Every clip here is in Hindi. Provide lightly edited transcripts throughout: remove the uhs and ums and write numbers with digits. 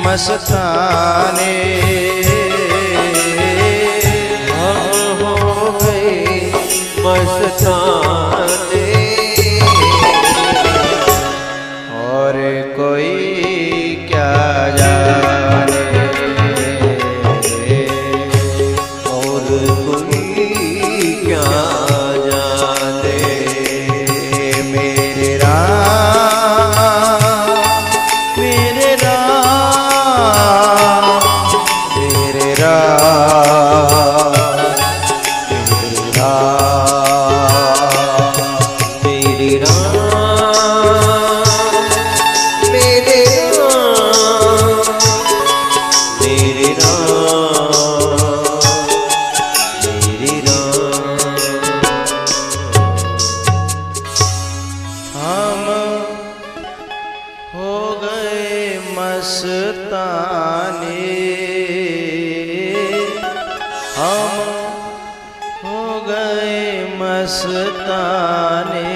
मस्ताने हम हो गए मस्ताने और कोई क्या जाने और कोई क्या जाने मेरे राम मेरे राम मेरे राम मेरे राम मेरी राम मेरे राम मेरे राम मेरी राम हम हो गए मस्ताने हम हो गए मस्ताने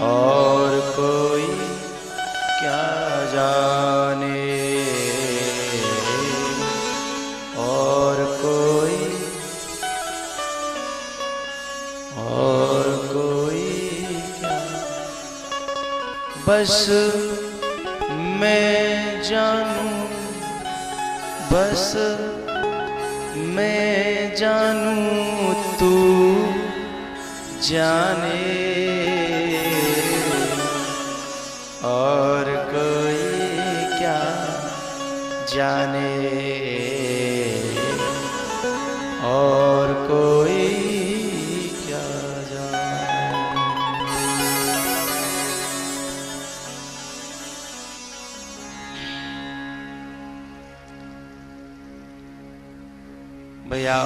और कोई क्या जाने और कोई क्या बस मैं जानूं बस मैं जानूं तू जाने और कोई क्या जाने और कोई क्या जाने। भैया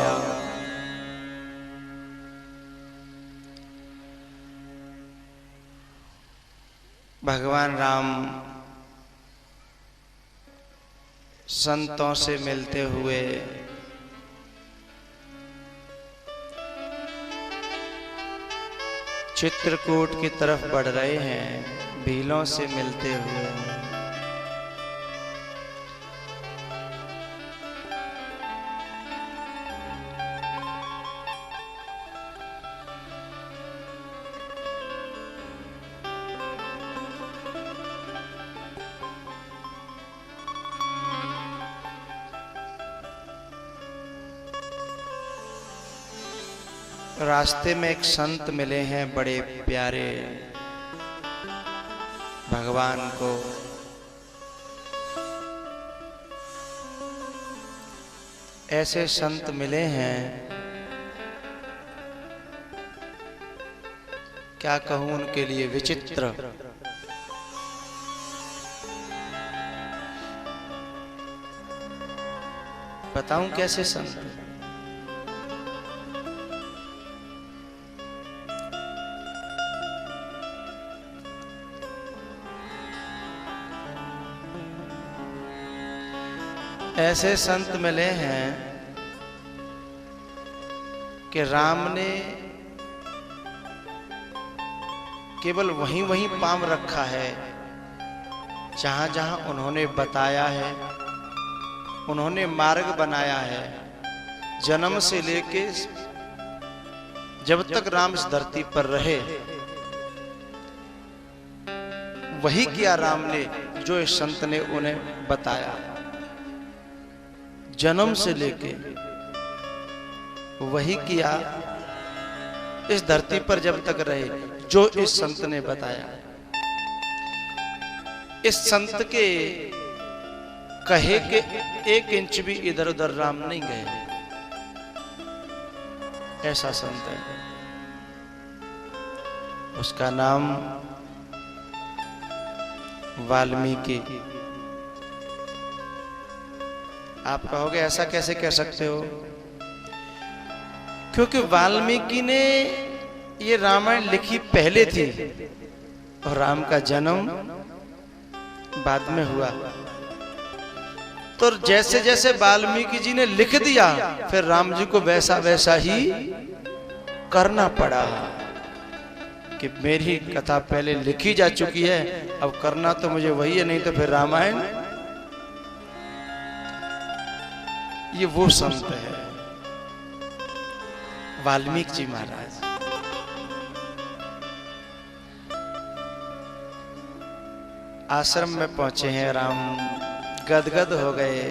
भगवान राम संतों से मिलते हुए चित्रकूट की तरफ बढ़ रहे हैं, भीलों से मिलते हुए। रास्ते में एक संत मिले हैं बड़े प्यारे भगवान को। ऐसे संत मिले हैं, क्या कहूं उनके लिए विचित्र। बताऊं कैसे संत। ऐसे संत मिले हैं कि राम ने केवल वहीं वहीं पांव रखा है जहां जहां उन्होंने बताया है, उन्होंने मार्ग बनाया है। जन्म से लेके जब तक राम इस धरती पर रहे वही किया राम ने जो इस संत ने उन्हें बताया। जन्म से लेके वही किया इस धरती पर जब तक रहे जो इस संत ने बताया। इस संत के कहे के 1 इंच भी इधर उधर राम नहीं गए। ऐसा संत है। उसका नाम वाल्मीकि। आप कहोगे ऐसा कैसे कह सकते हो? क्योंकि वाल्मीकि ने ये रामायण लिखी पहले थी और राम का जन्म बाद में हुआ। तो जैसे जैसे वाल्मीकि जी ने लिख दिया फिर राम जी को वैसा वैसा ही करना पड़ा। कि मेरी कथा पहले लिखी जा चुकी है, अब करना तो मुझे वही है, नहीं तो फिर रामायण। ये वो संत है वाल्मीकि जी महाराज। आश्रम में पहुंचे हैं राम, गदगद हो गए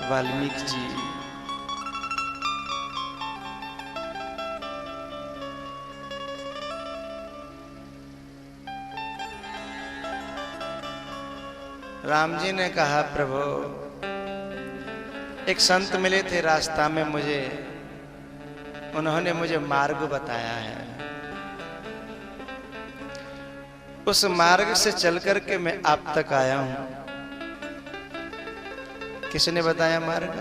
वाल्मीकि जी। राम जी ने कहा, प्रभु एक संत मिले थे रास्ता में मुझे, उन्होंने मुझे मार्ग बताया है। उस मार्ग से चल करके मैं आप तक आया हूं। किसने बताया मार्ग?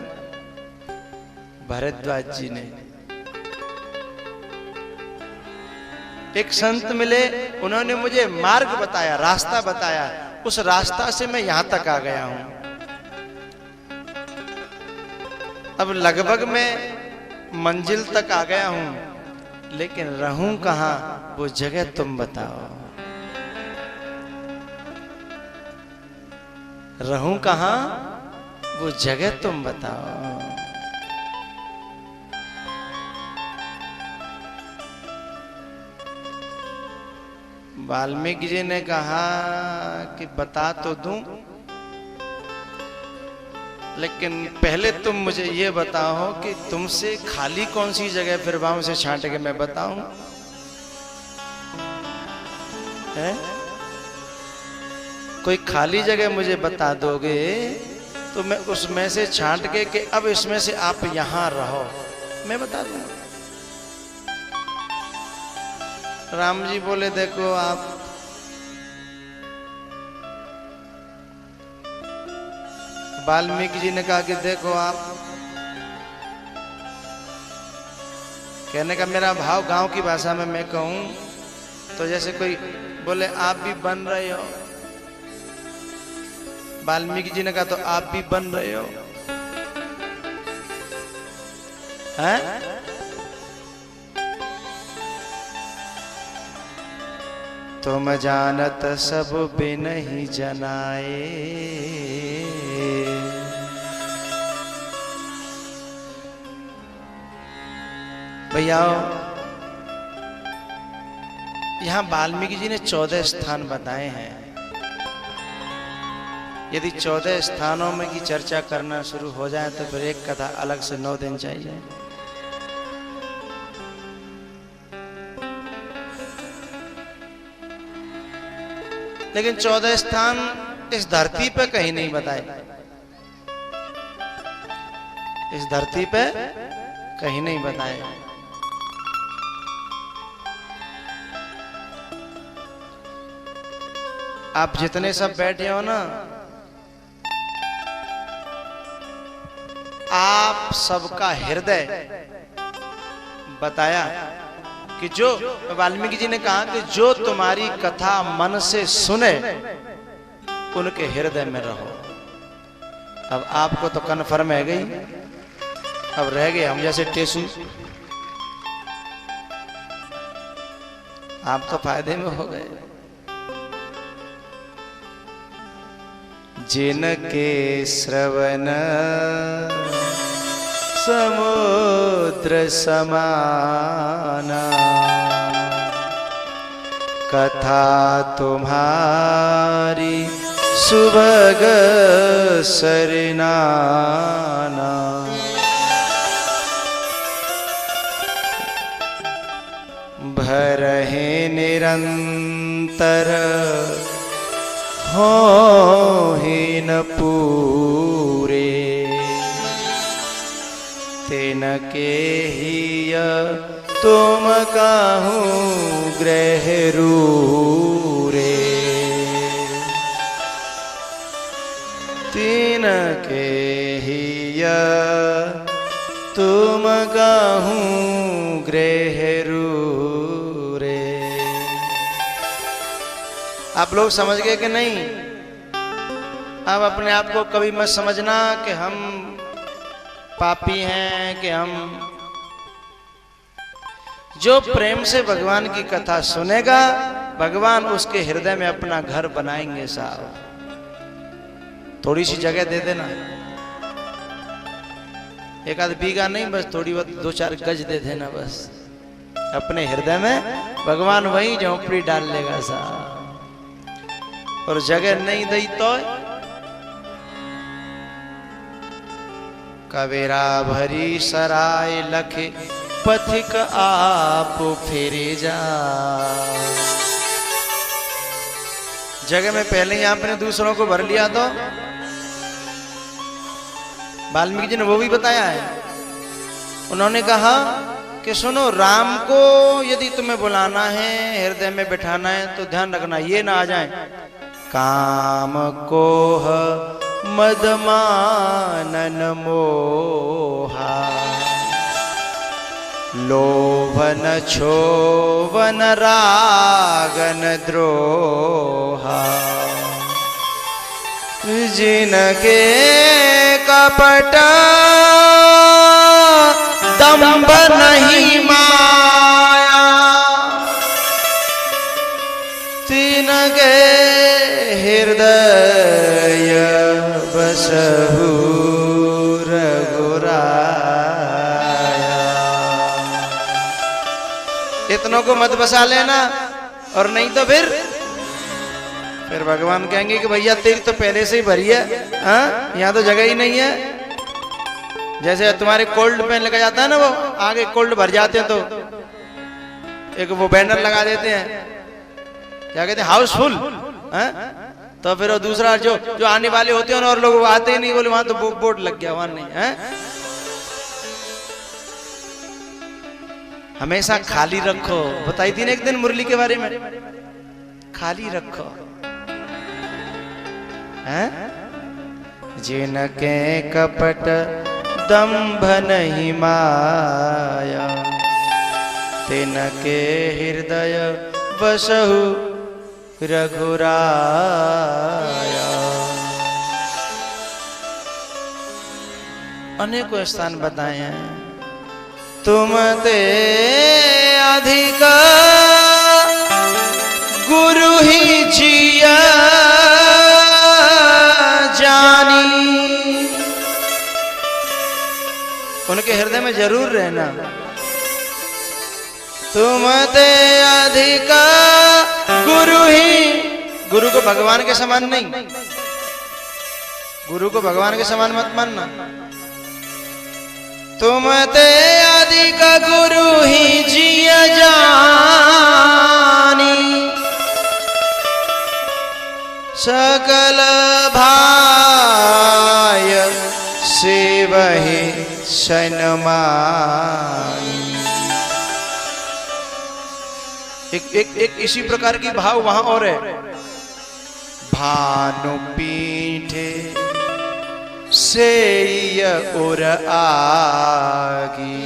भरद्वाज जी ने। एक संत मिले, उन्होंने मुझे मार्ग बताया, रास्ता बताया, उस रास्ता से मैं यहां तक आ गया हूं। अब लगभग मैं मंजिल तक आ गया हूं, लेकिन रहूं कहां वो जगह तुम बताओ। रहूं कहां वो जगह तुम बताओ। वाल्मीकि जी ने कहा कि बता तो दूं, लेकिन पहले तुम मुझे ये बताओ कि तुमसे खाली कौन सी जगह फिर वहां से छांट के मैं बताऊं है? कोई खाली जगह मुझे बता दोगे तो मैं उसमें से छांट के कि अब इसमें से आप यहां रहो, मैं बता दूंगा। राम जी बोले, देखो आप वाल्मीकि जी ने कहा कि देखो आप, कहने का मेरा भाव गांव की भाषा में मैं कहूं तो जैसे कोई बोले आप भी बन रहे हो। वाल्मीकि जी ने कहा तो आप भी बन रहे हो हैं? तुम जानत सब बिनहि जनाए। भैया यहां वाल्मीकि जी ने 14 स्थान बताए हैं। यदि 14 स्थानों में की चर्चा करना शुरू हो जाए तो फिर एक कथा अलग से 9 दिन चाहिए। लेकिन 14 स्थान इस धरती पे कहीं नहीं बताए, इस धरती पे कहीं नहीं बताए। आप जितने सब बैठे हो ना, आप सबका हृदय बताया कि जो वाल्मीकि जी ने कहा कि जो तुम्हारी कथा मन से सुने उनके हृदय में रहो। अब आपको तो कन्फर्म है गई, अब रह गए हम जैसे टेसू। आप तो फायदे में हो गए। जिनके श्रवण समुद्र समाना, कथा तुम्हारी सुभग सरनाना। भरहि निरंतर होहिन पूरे, तिनके हिय तुम काहू ग्रह रूरे। तिनके हिय तुम काहू ग्रह रूरे। आप लोग समझ गए कि नहीं? अब अपने आप को कभी मत समझना कि हम पापी हैं, कि हम जो प्रेम से भगवान की कथा सुनेगा, भगवान उसके हृदय में अपना घर बनाएंगे साहब। थोड़ी सी जगह दे देना, एक आध बीघा नहीं, बस थोड़ी बहुत 2-4 गज दे देना बस। अपने हृदय में भगवान वही झोंपड़ी डाल लेगा साहब। और जगह नहीं दी तो कबीरा भरी सराय लखे पथिक आप फिरे जा। जगह में पहले ही आपने दूसरों को भर लिया तो वाल्मीकि जी ने वो भी बताया है। उन्होंने कहा कि सुनो, राम को यदि तुम्हें बुलाना है, हृदय में बिठाना है, तो ध्यान रखना ये ना आ जाए काम कोह मदमानन मोहा, लोभन क्षोभन रागन द्रोहा, जिनके कपट दंभ नहीं माया, तिनके हृदय बसहु रघुराया। इतनों को मत बसा लेना, और नहीं तो फिर भगवान कहेंगे कि भैया तेरी तो पहले से ही भरी है, हाँ यहाँ तो जगह ही नहीं है। जैसे तुम्हारे कोल्ड पेन लगा जाता है ना, वो आगे कोल्ड भर जाते हैं तो एक वो बैनर लगा देते हैं, क्या कहते हैं, हाउसफुल। तो फिर वो दूसरा जो आने वाले होते हैं और लोग आते ही नहीं, बोले वहां तो बोर्ड लग गया, वहां नहीं है। हमेशा खाली रखो, बताई थी ना एक दिन मुरली के बारे में, खाली रखो। जिनके कपट दंभ नहीं माया, तिनके हृदय बसहु रघुराया। अनेकों स्थान बताए हैं। तुम ते अधिक गुरु ही जिया जानी, उनके हृदय में जरूर रहना। तुम ते अधिक गुरु ही, गुरु को भगवान के समान नहीं, गुरु को भगवान के समान मत मानना। तुम ते अधिक गुरु ही जिया जानी, सकल भाय से वही सनमानी। एक इसी प्रकार की भाव वहां और है। भानु पीठे से और आगी।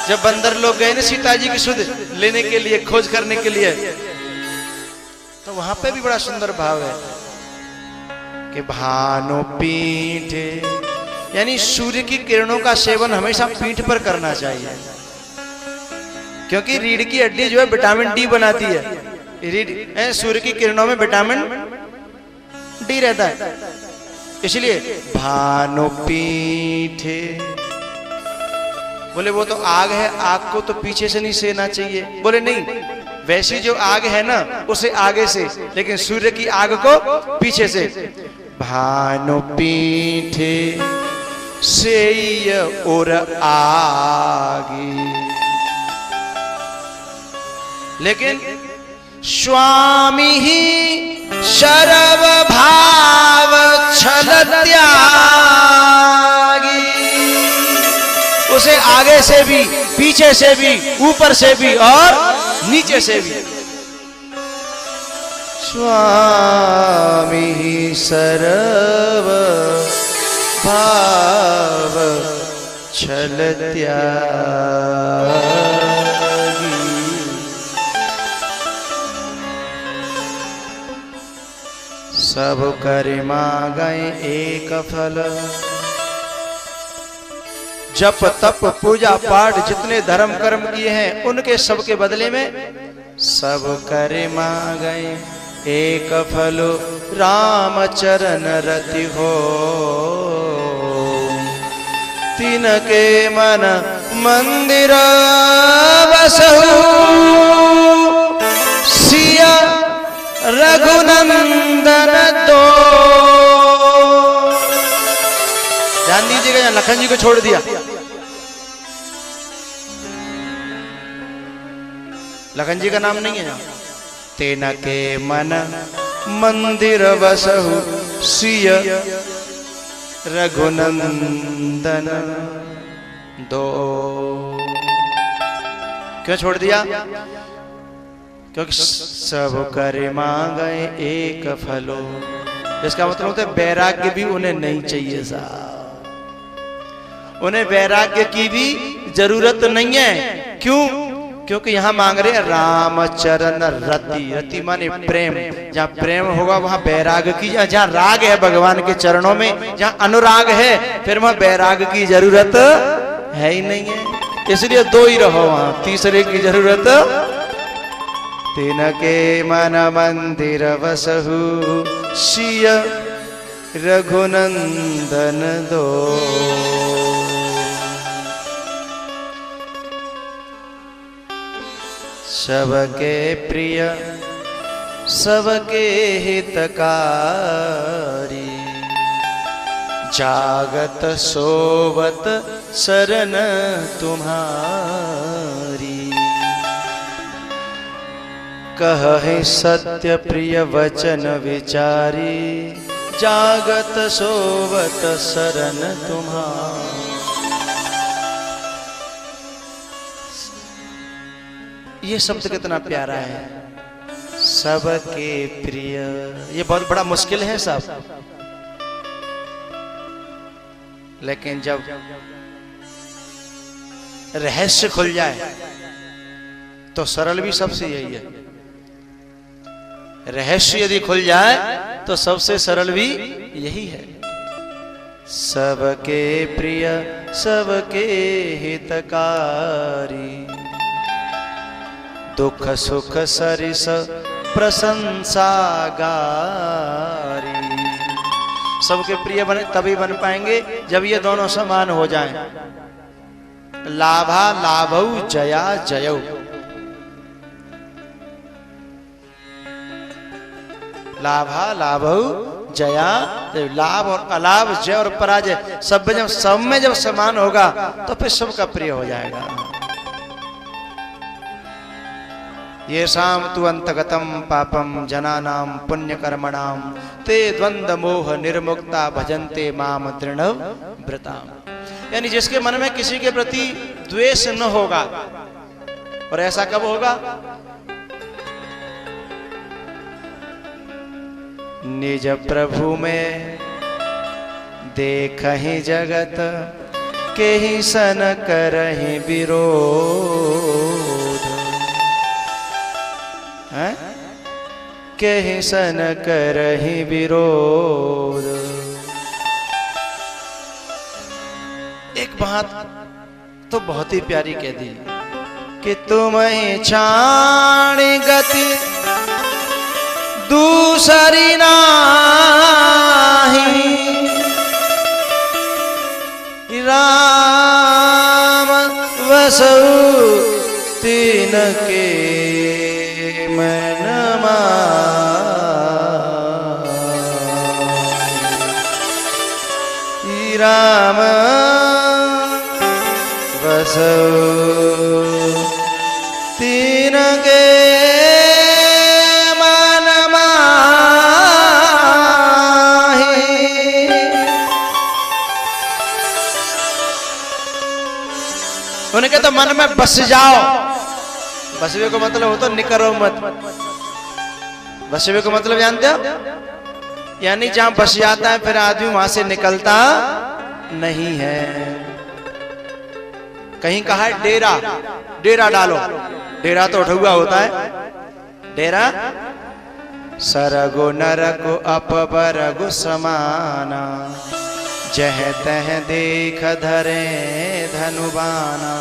जब बंदर लोग गए ना सीता जी की सुध लेने के लिए, खोज करने के लिए, तो वहां पे भी बड़ा सुंदर भाव है कि भानु पीठे, यानी सूर्य की किरणों का सेवन हमेशा पीठ पर करना चाहिए, क्योंकि रीढ़ की हड्डी जो है विटामिन डी बनाती है। रीढ़ सूर्य की किरणों में विटामिन डी रहता है, इसलिए भानु पीठे। बोले वो तो आग है, आग को तो पीछे से नहीं सेना चाहिए। बोले नहीं, वैसी जो आग है ना उसे आगे से, लेकिन सूर्य की आग को पीछे से। भानु पीठे से और आगी, लेकिन स्वामी ही शरव भाव छल त्यागी। उसे आगे से भी, पीछे से भी, ऊपर से भी और नीचे से भी। स्वामी ही सर्व भाव छल त्यागी। सब कर मांगे एक फल, जप तप पूजा पाठ जितने धर्म कर्म किए हैं उनके सबके बदले में सब करे मांगे एक फलो राम चरण रति हो। तिनके मन मंदिर बसहु सिया रघुनंदन दो। ध्यान दीजिएगा, यहाँ लखन जी को छोड़ दिया। लखन जी का नाम नहीं है यहाँ। तिनके मन मंदिर बसहु सिय रघुनंदन दो। क्यों छोड़ दिया? क्योंकि सब करे मांगे एक फलो। इसका मतलब होता है वैराग्य भी उन्हें नहीं चाहिए साहब, उन्हें वैराग्य की भी जरूरत नहीं है। क्यों? क्योंकि यहाँ मांग रहे राम चरण रति। रति माने प्रेम। जहाँ प्रेम होगा वहाँ वैराग की, जहाँ राग है भगवान के चरणों में, जहाँ अनुराग है फिर वहाँ वैराग की जरूरत है ही नहीं है। इसलिए दो ही रहो, वहाँ तीसरे की जरूरत। तिनके मन मंदिर बसहु सिय रघुनंदन दो। सबके प्रिय सबके हितकारी, जागत सोवत शरण तुम्हारी। कहे सत्य प्रिय वचन विचारी, जागत सोवत शरण तुम्हारी। ये शब्द कितना प्यारा है, सबके प्रिय। ये बहुत बड़ा मुश्किल है साहब, लेकिन जब रहस्य खुल जाए तो सरल भी सबसे यही है। रहस्य यदि खुल जाए तो सबसे सरल भी यही है। सबके प्रिय सबके हितकारी, दुख सुख सरिस प्रशंसा गारी। सबके प्रिय बने तभी बन पाएंगे जब ये दोनों समान हो जाएं। लाभा लाभौ जया जयौ। लाभा लाभौ जया, लाभ और अलाभ, जय और पराजय सब में जब समान होगा तो फिर सबका प्रिय हो जाएगा। ये शाम तु अंतगतम पापम जनानाम पुण्य कर्मणाम ते द्वंद मोह निर्मुक्ता भजन्ते माम दृढ़ व्रताम। यानी जिसके मन में किसी के प्रति द्वेष न होगा, और ऐसा कब होगा? निज प्रभु में देखहि जगत के ही सन करहि विरोध। के सन करहि विरोध। एक बात तो बहुत ही प्यारी कह दी कि तुम्हें छाण गति दूसरी नाही, राम वसु तिनके मन माही। राम वसु तिनके मन माही। उनके तो मन में बस जाओ। बसवे को मतलब हो तो निकरो मत। बसवे को मतलब जानते हो? यानी जहां बस जाता है फिर आदमी वहां से निकलता नहीं है। कहीं कहा है डेरा, डेरा डालो। डेरा तो उठा होता है। डेरा सरगो नरगो अपबरगो समाना, जह तह देख धरे धनुबाना,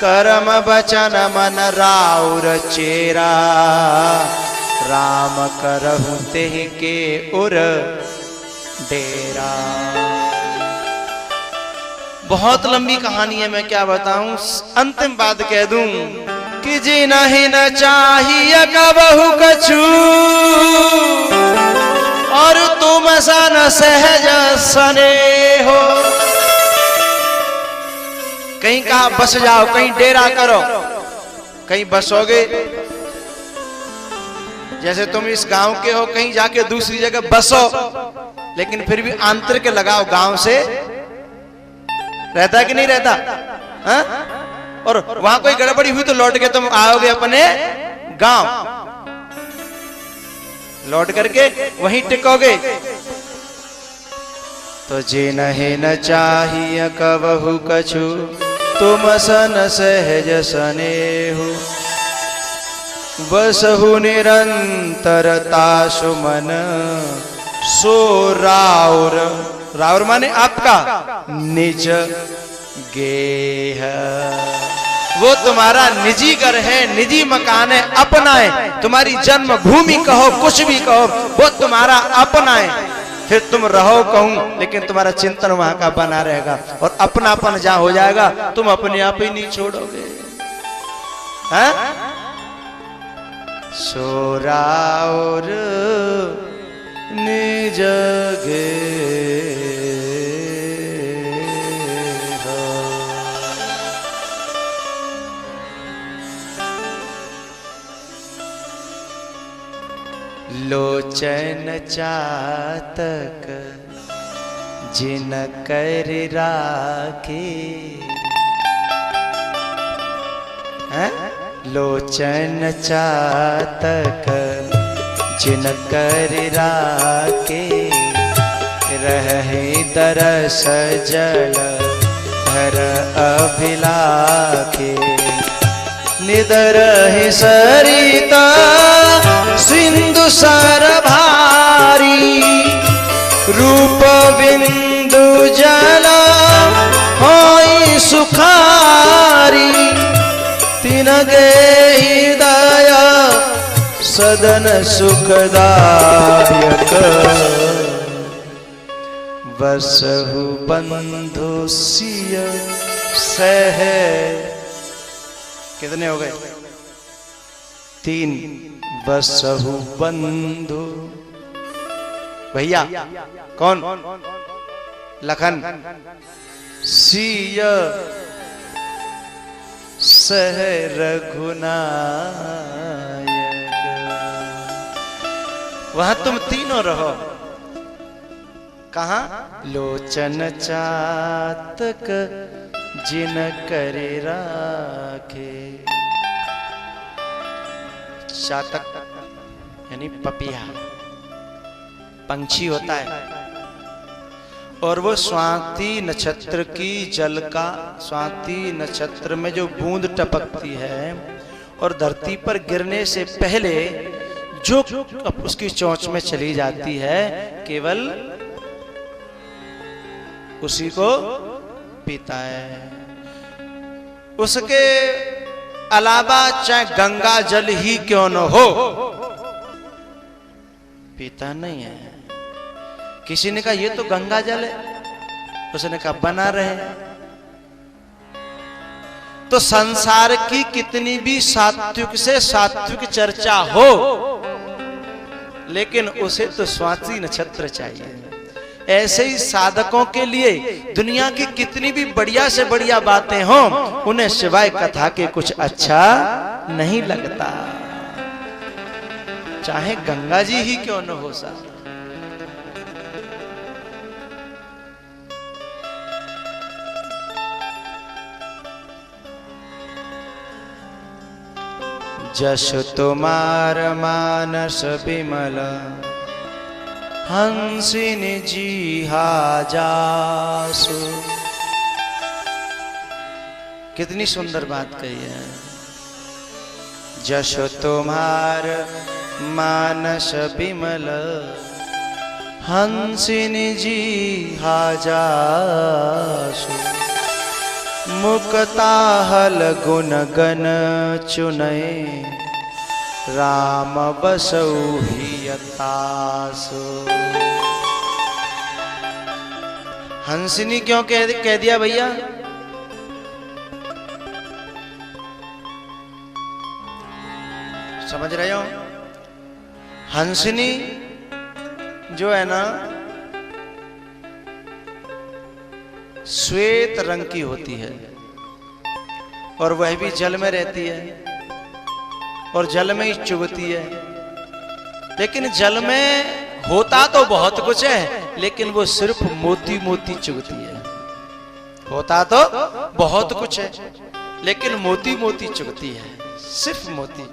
करम बचन मन राउर चेरा, राम करहु तेह के उर डेरा। बहुत लंबी कहानी है, मैं क्या बताऊं, अंतिम बात कह दूं कि जी नहीं न चाहिए कबहु कछु, और तुम सन सहज सने हो। कहीं कहा बस जाओ, कहीं डेरा करो, कहीं बसोगे, जैसे तुम इस गांव के हो, कहीं जाके दूसरी जगह बसो, लेकिन फिर भी आंतरिक लगाओ गांव से रहता है कि नहीं रहता? हा? और वहां कोई गड़बड़ी हुई तो लौट के तुम आओगे अपने गांव, लौट करके वहीं टिकोगे। तो जे नहीं न चाहिए कबहु कछु, तुम सन सहज सने हो। बसहु निरंतरता सुमन, सो राउर, राउर माने आपका निज गेह। वो तुम्हारा निजी घर है, निजी मकान है, अपना है। तुम्हारी जन्म भूमि कहो, कुछ भी कहो, वो तुम्हारा अपना है। फिर तुम रहो कहूं, लेकिन तुम्हारा चिंतन वहां का बना रहेगा, और अपनापन जहां हो जाएगा तुम अपने आप ही नहीं छोड़ोगे। सोराउर निज गेह। लोचन चातक जिन कर राखे, लोचन चातक जिन कर राखे, रहे दरस जल धर अभिलाखे। निदर ही सरिता सिंधु सर भारी, रूप बिंदु जल होई सुखारी। तिनगे हृदय सदन सुखदायक, बसहु बंधु सिय सह। कितने हो गए? 3। बसहु बंधु, भैया कौन? लखन। सिय सह रघुनायक, वहां तुम तीनों रहो। कहां? लोचन चातक जिन करे राखे। चातक यानी पपिया, पंछी होता है, और वो स्वाति नक्षत्र की जल का, स्वाति नक्षत्र में जो बूंद टपकती है और धरती पर गिरने से पहले जो उसकी चोंच में चली जाती है, केवल उसी को पीता है। उसके अलावा चाहे गंगा जल ही क्यों न हो, पीता नहीं है। किसी ने कहा ये तो गंगा जल है, उसने कहा बना रहे। तो संसार की कितनी भी सात्विक से सात्विक चर्चा हो, लेकिन उसे तो स्वाति नक्षत्र चाहिए। ऐसे ही साधकों के लिए दुनिया की कितनी भी बढ़िया से बढ़िया बातें हों, उन्हें सिवाय कथा के कुछ अच्छा नहीं लगता, चाहे गंगा जी ही क्यों न हो सा। जस तुम्हार मानस विमल, हंसिनी जीहा जासु। कितनी सुंदर बात कही है। जस तुम्हार मानस विमल, हंसिनी जी हाजासु मुक्ता हल गुण गण चुनय राम बसौ हियतासु। हंसिनी क्यों कह दिया भैया? समझ रहे हो? हंसिनी जो है ना श्वेत रंग की होती है और वह भी जल में रहती है और जल में ही चुगती है। लेकिन जल में होता तो बहुत कुछ है, लेकिन वो सिर्फ मोती मोती चुगती है। होता तो बहुत कुछ है, लेकिन मोती मोती चुगती है, सिर्फ मोती।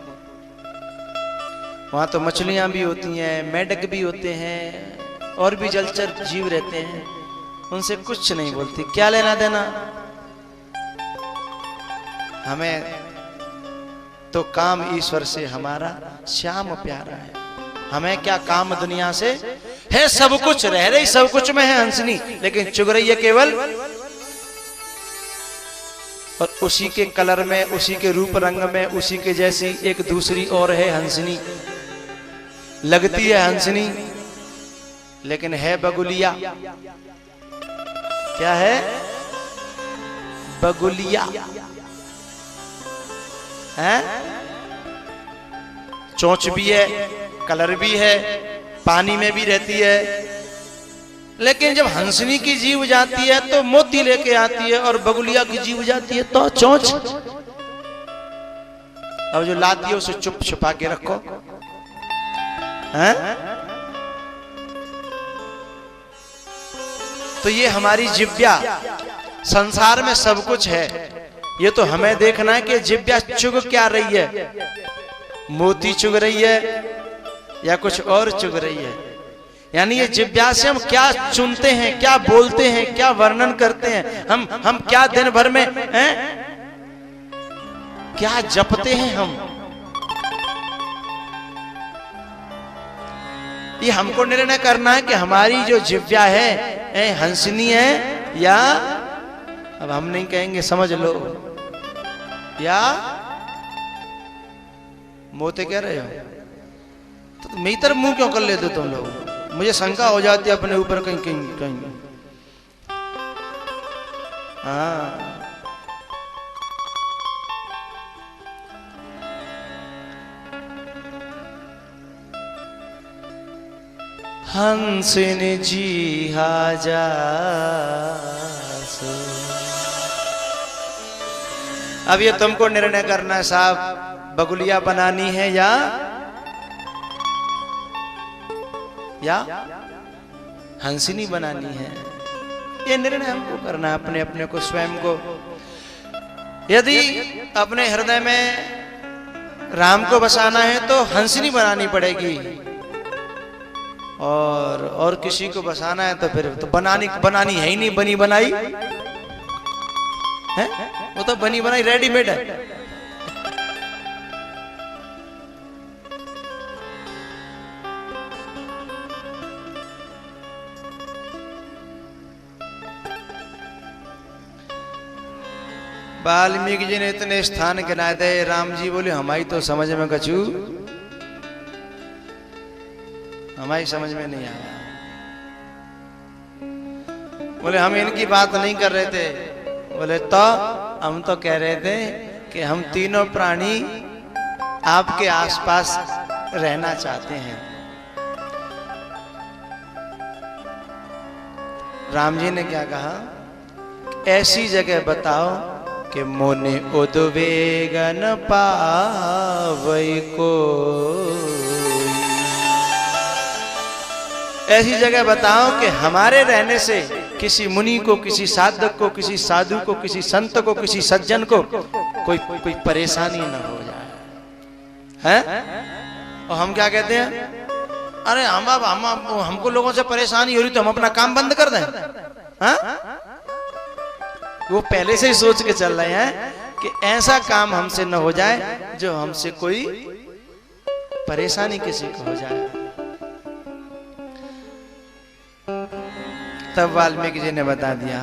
वहां तो मछलियां भी होती हैं, मेढक भी होते हैं और भी जलचर जीव रहते हैं, उनसे कुछ नहीं बोलती। क्या लेना देना? हमें तो काम ईश्वर से हमारा श्याम प्यारा है। हमें क्या काम दुनिया से है? सब कुछ रह रही, सब कुछ में है हंसनी, लेकिन चुग रही है केवल। और उसी के कलर में, उसी के रूप रंग में, उसी के जैसी एक दूसरी और है हंसनी, लगती है हंसनी, लेकिन है बगुलिया। क्या है? बगुलिया है। चोंच भी है, कलर भी है, पानी में भी रहती है, लेकिन जब हंसनी की जीव जाती है तो मोती लेके आती है, और बगुलिया की जीव जाती है तो चोंच। अब जो लाती है उसे चुप छुपा के रखो, हैं? तो ये हमारी जिव्या, संसार में सब कुछ है, ये तो हमें देखना है कि जिव्या चुग क्या रही है। मोती चुग रही है या कुछ और चुग रही है। यानी ये जिव्या से हम क्या चुनते हैं, क्या बोलते हैं, क्या वर्णन करते हैं, हम क्या दिन भर में हैं, क्या जपते हैं हम, ये हमको निर्णय करना है कि हमारी जो जिव्या है हंसनी है या, अब हम नहीं कहेंगे समझ लो, या मोते कह रहे हो तो मेरी तरफ मुंह क्यों कर लेते हो तुम लोग? मुझे शंका हो जाती है अपने ऊपर कहीं कहीं कहीं। हाँ, हंसिनी जी हाजासु। अब ये तुमको निर्णय करना है साहब, बगुलिया बनानी है या हंसिनी बनानी है। ये निर्णय हमको करना है अपने अपने को, स्वयं को। यदि अपने हृदय में राम को बसाना है तो हंसिनी बनानी पड़ेगी, और किसी को बसाना है तो फिर तो बनानी है ही नहीं, बनी बनाई है, वो तो बनी बनाई रेडीमेड है। वाल्मीकि जी ने इतने स्थान गिनाए थे, राम जी बोले हमारी तो समझ में कछु, हमारी समझ में नहीं आया। बोले हम इनकी बात नहीं कर रहे थे। बोले तो हम तो कह रहे थे कि हम तीनों प्राणी आपके आसपास रहना चाहते हैं। राम जी ने क्या कहा? ऐसी जगह बताओ कि मोने उद्वेगन पावई को, ऐसी जगह बताओ कि हमारे रहने से किसी मुनि को, किसी साधक को, किसी साधु को, किसी संत को, किसी सज्जन को कोई परेशानी न हो जाए, हैं? और हम क्या कहते हैं? अरे हमको लोगों से परेशानी हो रही तो हम अपना काम बंद कर दें, हैं? वो पहले से ही सोच के चल रहे हैं कि ऐसा काम हमसे न हो जाए जो हमसे कोई परेशानी किसी को हो जाए। तब वाल्मीकि जी ने बता दिया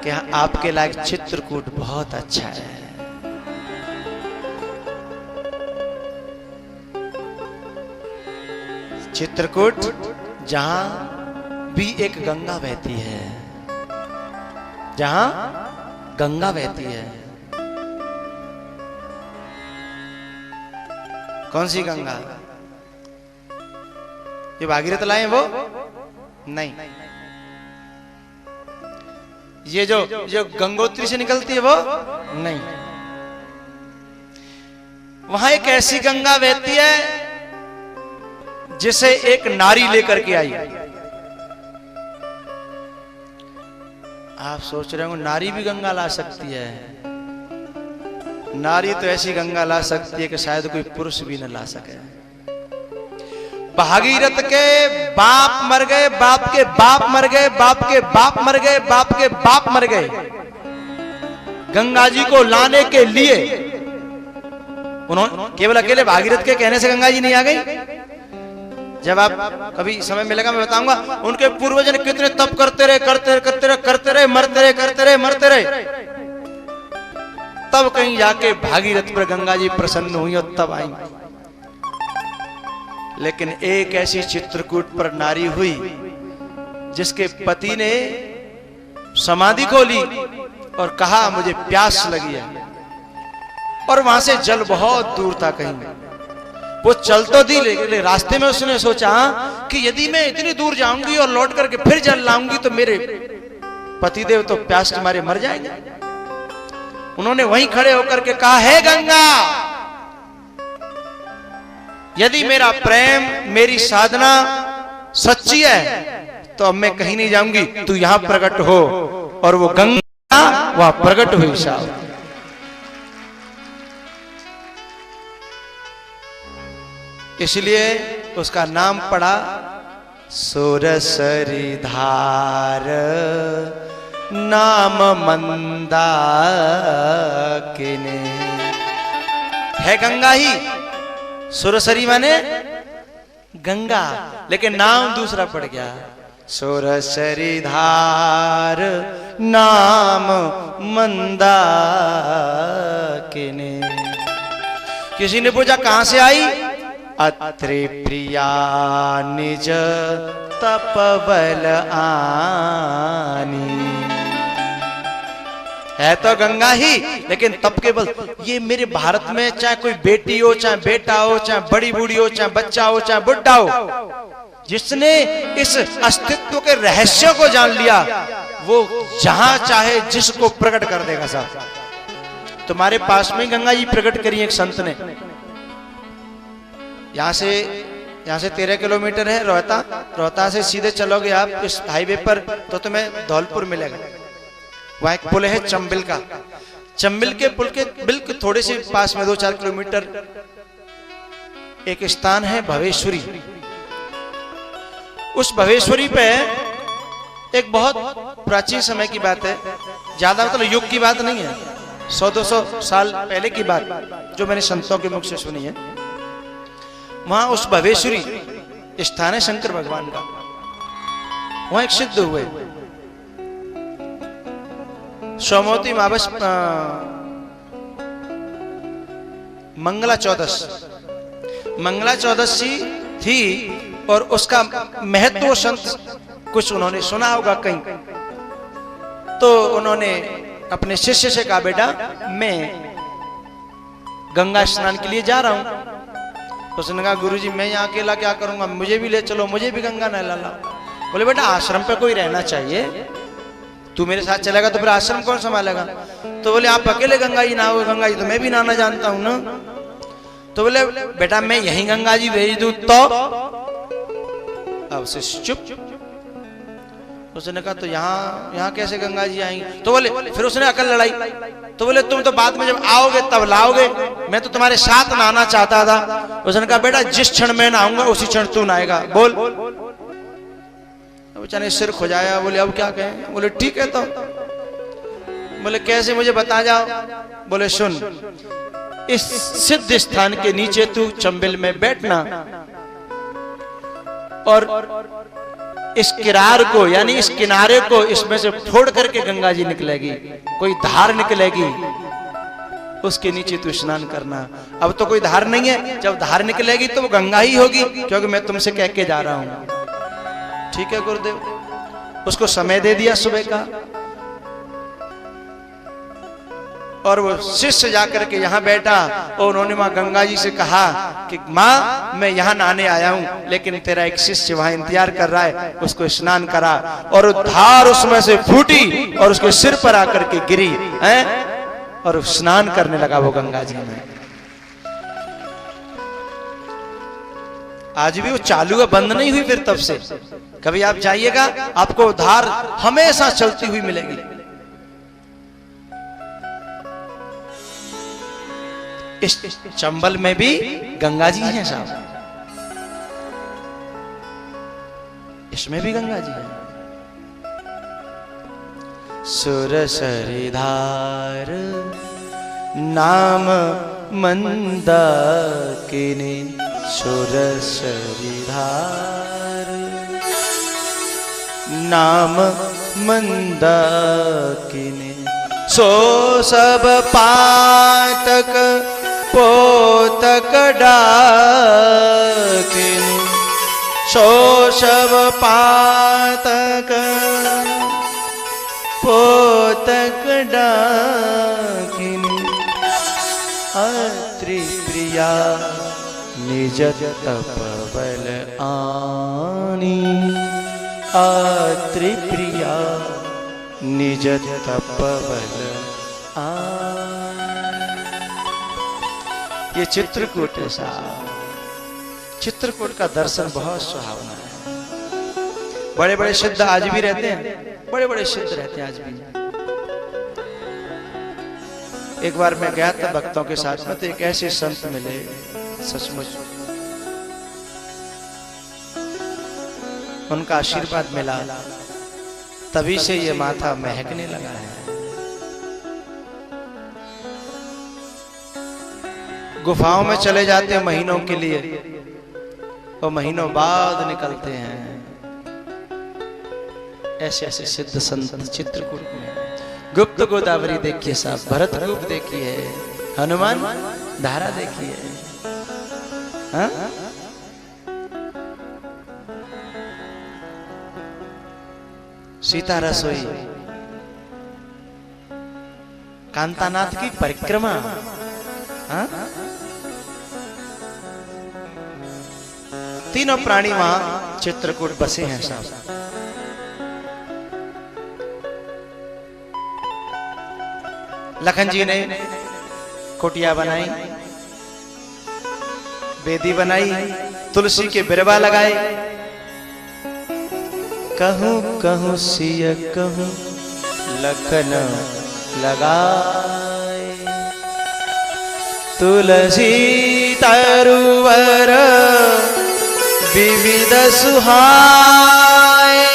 कि आपके लायक चित्रकूट बहुत अच्छा है। चित्रकूट जहां भी एक गंगा बहती है, जहां गंगा बहती है। कौन सी गंगा? ये भागीरथ लाए वो नहीं, ये जो गंगोत्री से निकलती है वो नहीं। वहां एक ऐसी गंगा बहती है जिसे एक नारी लेकर के आई। आप सोच रहे हो नारी भी गंगा ला सकती है? नारी तो ऐसी गंगा ला सकती है कि शायद कोई पुरुष भी न ला सके। भागीरथ के बाप मर गए, बाप के बाप मर गए, बाप के बाप मर गए, बाप के बाप मर गए। गंगा जी को लाने के लिए उन्होंने केवल अकेले भागीरथ के कहने से गंगा जी नहीं आ गई। जब आप कभी समय मिलेगा मैं बताऊंगा उनके पूर्वज ने कितने तप करते रहे, करते रहे, मरते रहे, तब कहीं जाके भागीरथ पर गंगा जी प्रसन्न हुई और तब आई। लेकिन एक ऐसी चित्रकूट पर नारी हुई जिसके पति ने समाधि खोली और कहा मुझे प्यास लगी है, और वहां से जल बहुत दूर था। कहीं वो चल तो दी, लेकिन रास्ते में उसने सोचा कि यदि मैं इतनी दूर जाऊंगी और लौट करके फिर जल लाऊंगी तो मेरे पतिदेव तो प्यास के मारे मर जाएंगे। उन्होंने वहीं खड़े होकर के कहा, हे गंगा, यदि मेरा प्रेम, मेरी साधना सच्ची है तो अब मैं कहीं नहीं जाऊंगी, तू यहां प्रकट हो। और वो गंगा वहां प्रकट हुई साहब। इसलिए उसका नाम पड़ा सुरसरी धार नाम मंदाकिनी। है गंगा ही, सुरसरी माने गंगा, लेकिन नाम दूसरा पड़ गया। सुरसरी धार नाम मंदाकिनी। किसी ने पूछा कहां से आई? अत्रि प्रिया निज तपबल आनी। है तो गंगा ही, लेकिन तप के बल। ये मेरे भारत में चाहे कोई बेटी हो, चाहे बेटा हो, चाहे बड़ी बूढ़ी हो, चाहे बच्चा हो, चाहे बुढ़ा हो, जिसने इस अस्तित्व के रहस्य को जान लिया वो जहां चाहे जिसको प्रकट कर देगा साहब। तुम्हारे पास में गंगा जी प्रकट करी एक संत ने। यहाँ से 13 किलोमीटर है रोहता से सीधे चलोगे आप इस हाईवे पर तो तुम्हें धौलपुर मिलेगा। वहां एक पुल है चंबिल का। चंबिल के पुल के बिल्कुल थोड़े से पास में 2-4 किलोमीटर एक स्थान है भवेश्वरी। उस भवेश्वरी पे एक बहुत प्राचीन समय की बात है, ज्यादा मतलब युग की बात नहीं है, 100-200 साल पहले की बात जो मैंने संतों के मुख से सुनी है। वहां उस भवेश्वरी स्थान है शंकर भगवान का। वहां एक सिद्ध हुए सोमवती मावस मंगला चौदशी थी और उसका महत्व संत कुछ उन्होंने सुना होगा कहीं, तो उन्होंने अपने शिष्य से कहा बेटा मैं गंगा स्नान के लिए जा रहा हूं। उसने कहा गुरुजी मैं यहाँ अकेला क्या करूंगा, मुझे भी ले चलो, मुझे भी गंगा नहला लाओ। बोले बेटा आश्रम पे कोई रहना चाहिए, तू मेरे साथ चलेगा तो फिर आश्रम कौन संभालेगा। तो बोले आप अकेले गंगा जी नहाओगे, गंगा जी तो मैं भी नहाना जानता हूं ना। तो बोले बेटा मैं यहीं गंगा जी भेज दूं तो? अब चुप। उसने कहा तो यहाँ कैसे गंगा जी आएंगे। तो बोले फिर उसने अकल लड़ाई। तो बोले तुम तो बाद में जब आओगे तब लाओगे, मैं तो तुम्हारे साथ नहाना चाहता था। उसने कहा बेटा जिस क्षण मैं नहाऊंगा उसी क्षण तू नहाएगा, बोल। बेचारे सिर खुजाया। बोले अब क्या कहें। बोले ठीक है। तो बोले कैसे मुझे बता जाओ। बोले सुन, इस सिद्ध स्थान के नीचे तू चंबिल में बैठना और इस किनार को यानी इस किनारे को इसमें से फोड़ करके गंगा जी निकलेगी, कोई धार निकलेगी, उसके नीचे तू स्नान करना। अब तो कोई धार नहीं है, जब धार निकलेगी तो वो गंगा ही होगी, क्योंकि मैं तुमसे कह के जा रहा हूं। ठीक है गुरुदेव। उसको समय दे दिया सुबह का, और वो शिष्य जाकर के यहाँ बैठा और उन्होंने माँ गंगा जी से कहा कि माँ मैं यहाँ नहाने आया हूँ, लेकिन तेरा एक शिष्य वहां इंतजार कर रहा है, उसको स्नान करा। और धार उसमें से फूटी और उसके सिर पर आकर के गिरी है, और स्नान करने लगा वो गंगा जी में। आज भी वो चालू है, बंद नहीं हुई फिर तब से। कभी आप जाइएगा, आपको धार हमेशा चलती हुई मिलेगी। इस चंबल में भी गंगा जी हैं साहब, इसमें भी गंगा जी हैं। सुरसरी धार नाम मंदाकिनी, सुरसरी धार नाम मंदाकिनी, सो सब पातक पोतक डाकिनी, सो सब पातक पोतक डाकिनी, अत्रि प्रिया निज तपबल आनी, अत्रि प्रिया निज तपबल आनी। ये चित्रकूट है साहब, चित्रकूट का दर्शन बहुत सुहावना है। बड़े बड़े सिद्ध आज भी रहते हैं, बड़े बड़े सिद्ध रहते हैं आज भी। एक बार मैं गया था भक्तों के साथ में, तो एक ऐसे संत मिले, सचमुच उनका आशीर्वाद मिला, तभी से ये माथा महकने लगा है। गुफाओं में चले जाते हैं महीनों के लिए, और महीनों बाद निकलते हैं। ऐसे ऐसे सिद्ध संत चित्रकूट में। गुप्त गोदावरी देखिए साहब, भरत रूप देखिए, हनुमान धारा देखिए, हाँ? सीता रसोई, कांतानाथ की परिक्रमा, हाँ? तीनों प्राणी वहां चित्रकूट बसे हैं साहब। लखन जी ने कुटिया बनाई, बेदी बनाई, तुलसी के बिरवा लगाए। कहूं कहूं सिय कहूं लखन लगाए, तुलसी तरुवर विविध सुहाए,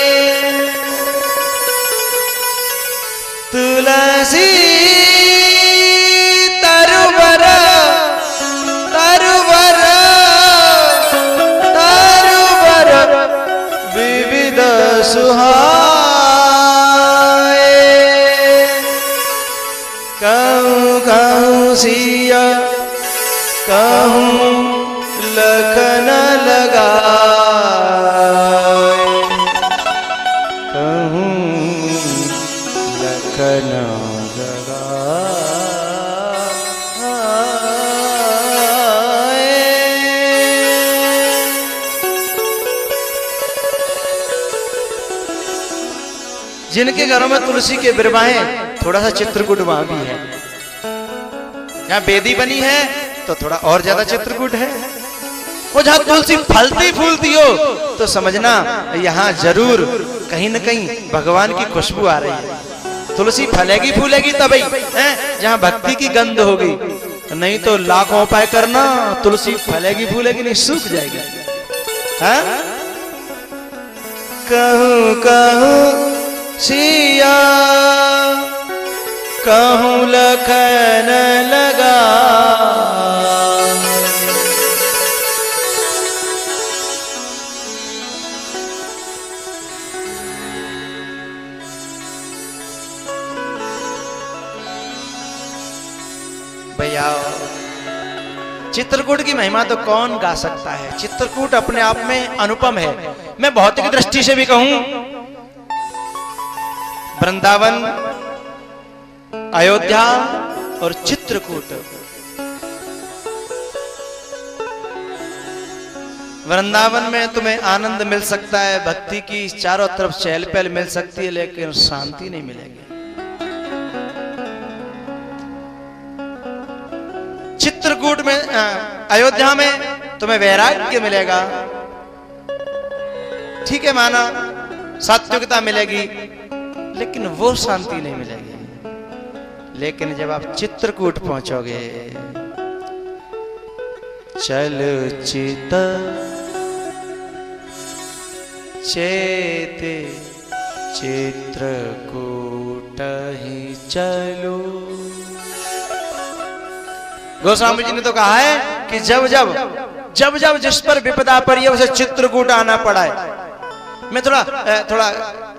तुलसी तरुवर तरुवर तरुवर विविध सुहाए, कहूं कहूं सिया कहूं लखन लगाए, कहूं लखन लगाए। जिनके घरों में तुलसी के बिरवाएं, थोड़ा सा चित्रकूट वहां भी है। यहाँ बेदी बनी है तो थोड़ा और ज्यादा चित्रकूट है। वो जहां तुलसी फलती फूलती हो तो समझना यहाँ जरूर कहीं न कहीं भगवान की खुशबू आ रही है। तुलसी फलेगी फूलेगी तभी जहां भक्ति की गंध होगी, नहीं तो लाखों उपाय करना, तुलसी फलेगी फूलेगी नहीं, सूख जाएगी। हाँ? कहूं कहूं सिया कहूं लखन लगा, आओ। चित्रकूट की महिमा तो कौन गा सकता है। चित्रकूट अपने आप में अनुपम है। मैं भौतिक दृष्टि से भी कहूं, वृंदावन, अयोध्या और चित्रकूट। वृंदावन में तुम्हें आनंद मिल सकता है, भक्ति की चारों तरफ चहल पहल मिल सकती है, लेकिन शांति नहीं मिलेगी। चित्रकूट में, अयोध्या में तुम्हें वैराग्य मिलेगा, ठीक है, माना सात्विकता मिलेगी, लेकिन वो शांति नहीं मिलेगी। लेकिन जब आप चित्रकूट पहुंचोगे, चल चित चेते चित्रकूट ही चलो। गोस्वामी जी ने तो कहा है कि जब जब जिस पर विपदा पड़ी है उसे चित्रकूट आना पड़ा है। मैं थोड़ा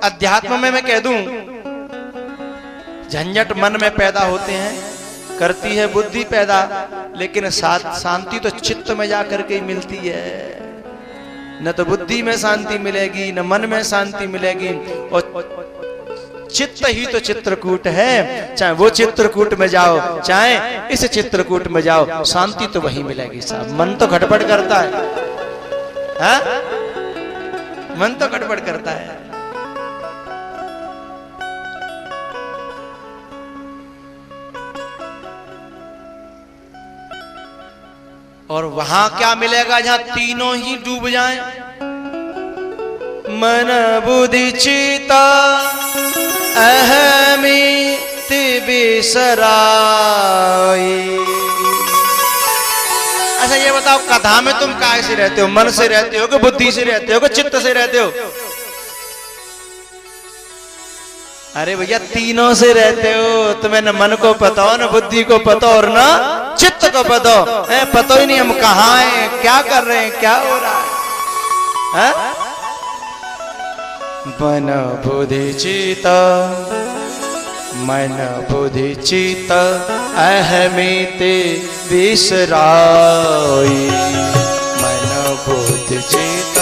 अध्यात्म में मैं कह दूं, झंझट मन में पैदा होते हैं, करती है बुद्धि पैदा, लेकिन शांति तो चित्त में जाकर के ही मिलती है। न तो बुद्धि में शांति मिलेगी, न मन में शांति मिलेगी, और चित्त ही तो चित्रकूट है। चाहे वो चित्रकूट में जाओ, चाहे इस चित्रकूट में जाओ, शांति तो वही मिलेगी साहब। मन तो खटपट करता है, हा? मन तो खटपट करता है। और वहां क्या मिलेगा जहां तीनों ही डूब जाएं? मन बुद्धि चित्त अहमिति बिसराई। अच्छा ये बताओ, कथा में तुम काय से रहते हो? मन से रहते हो कि बुद्धि से रहते हो कि चित्त से रहते हो? अरे भैया तीनों से रहते हो। तुम्हें न मन को पता हो, न बुद्धि को पता और न चित्त को पता हो। पता ही नहीं हम कहाँ हैं, क्या कर रहे हैं, क्या हो रहा है? मन बुद्धि चित्त, मन बुद्धि चित्त अहमिति बिसराई। मन बुद्धि चित्त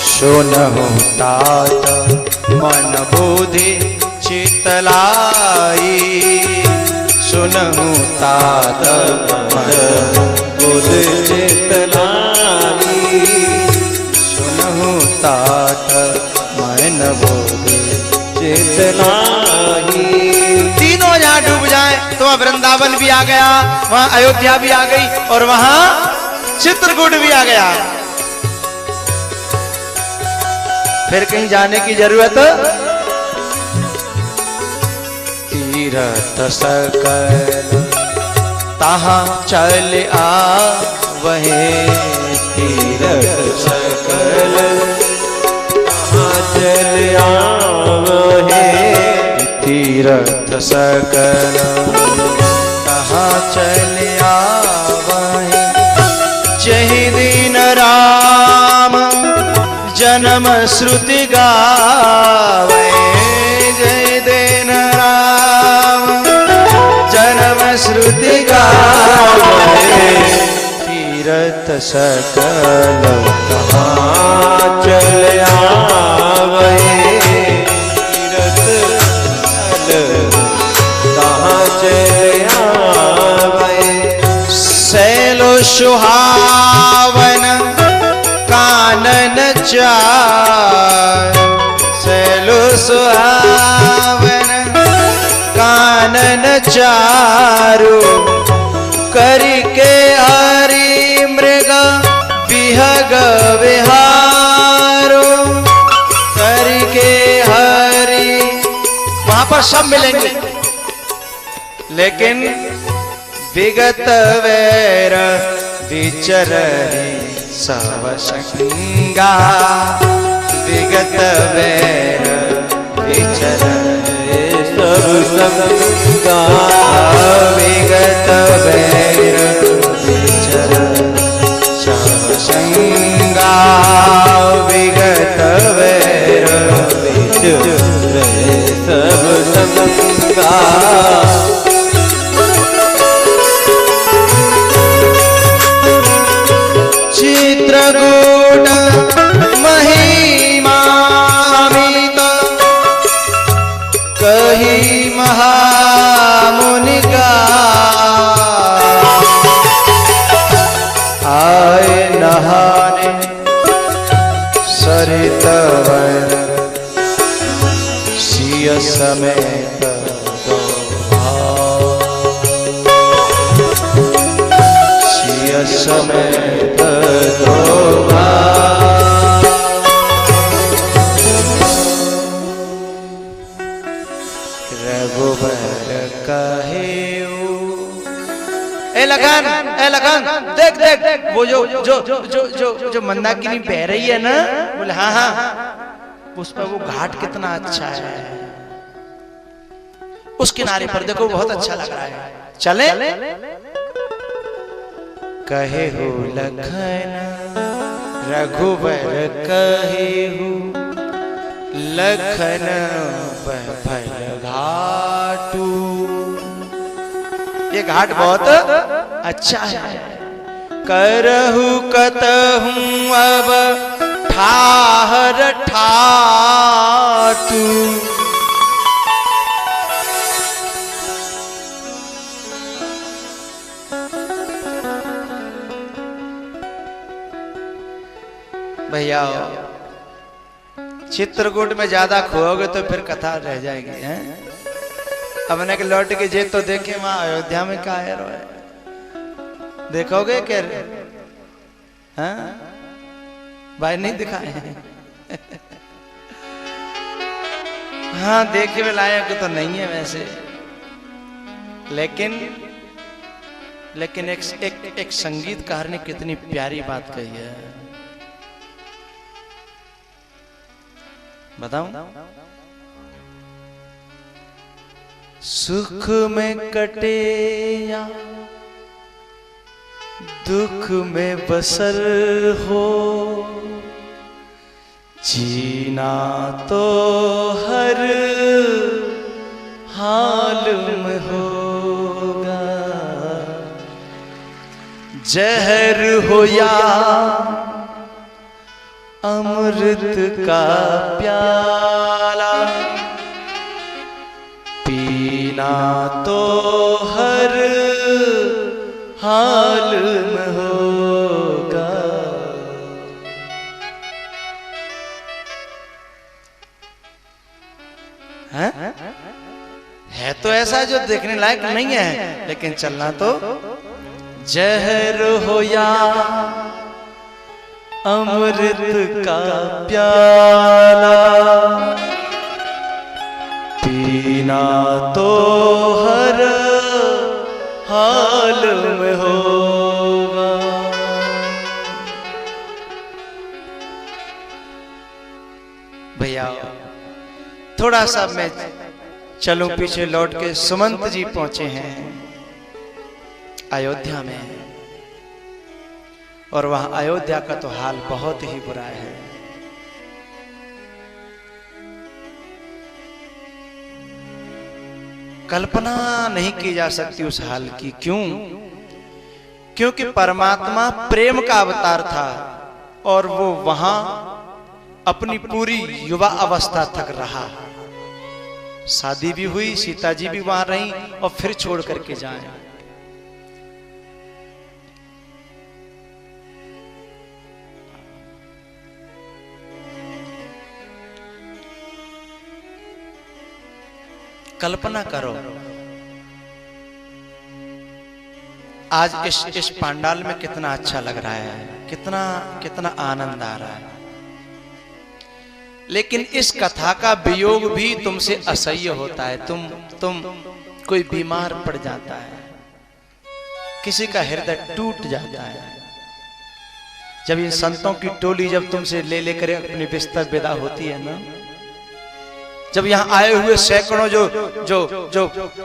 सुनहु तात मन बुद्धि चित्त लाई। सुनहु तात मन बुद्धि चित्त लाई। सुनहु तात मन बुद्धि चित्त लाई। तीनों जहां डूब जाए तो वहां वृंदावन भी आ गया, वहां अयोध्या भी आ गई, और वहां चित्रकूट भी आ गया। फिर कहीं जाने की जरूरत? तीरथ सकल तहां चल आवहे। तीरथ सकल तहां चल आवहे। तीरथ सकल तहां चल आवहे। जहि दिन राम जन्म श्रुति गावे। जय दिन राम जन्म श्रुति गावे। तीरथ सकल कहाँ चल आवे। तीरथ सकल कहाँ चल आवे। सैलो सुहावन कानन चार। सैलो सुहावन कानन चारु। करके हरि मृग विहग विहारो। करके हरि, वहां पर सब मिलेंगे, लेकिन विगत वैर विचरहि सब संगा। विगत वैर विचरहि सब संगा। विगत वैर रहे सब संगा। चित्रकूट महिमामित कही महामुनि का, आए नहाने सरित वन सिय समेत सिय समेत रघुबर कहे ए लगन देख देख वो जो जो जो जो जो जो मंदाकिनी बह रही है ना, बोले हाँ हाँ उस पर वो घाट कितना अच्छा है, उस किनारे पर देखो बहुत अच्छा लग रहा है, चले। कहे हो लखन रघुबर कहे हो लखन भल घाटू, ये घाट बहुत अच्छा है। करहु कतहूं अब ठाहर ठाटू, भैया चित्रकूट में ज्यादा खोओगे तो फिर कथा रह जाएगी हैं। अपने के लौट के जे तो देखे वहां अयोध्या में क्या है रो, देखोगे क्या हाँ? भाई नहीं दिखाए हाँ देखे में लायक तो नहीं है वैसे, लेकिन एक संगीतकार ने कितनी प्यारी बात कही है, बताऊं? सुख में कटे या दुख में बसर हो, जीना तो हर हाल में होगा, जहर हो या अमृत का प्याला, पीना तो हर हाल में होगा। है तो ऐसा जो देखने लायक नहीं है, लेकिन चलना तो जहर हो या अमृत का प्याला, पीना तो हर हाल में होगा। भैया थोड़ा सा मैं चलूं पीछे लौट के, सुमंत जी पहुंचे हैं अयोध्या में, और वहां अयोध्या का तो हाल बहुत ही बुरा है। कल्पना नहीं की जा सकती उस हाल की। क्यों? क्योंकि परमात्मा प्रेम का अवतार था और वो वहां अपनी पूरी युवा अवस्था तक रहा। शादी भी हुई, सीता जी भी वहां रहीं और फिर छोड़ करके जाए। कल्पना करो आज इस पंडाल में कितना अच्छा लग रहा है, कितना कितना आनंद आ रहा है, लेकिन इस कथा का वियोग भी तुमसे असह्य होता है। तुम कोई बीमार पड़ जाता है, किसी का हृदय टूट जाता है। जब इन संतों की टोली जब तुमसे ले लेकर अपने बिस्तर विदा होती है ना, जब यहाँ आए हुए सैकड़ों जो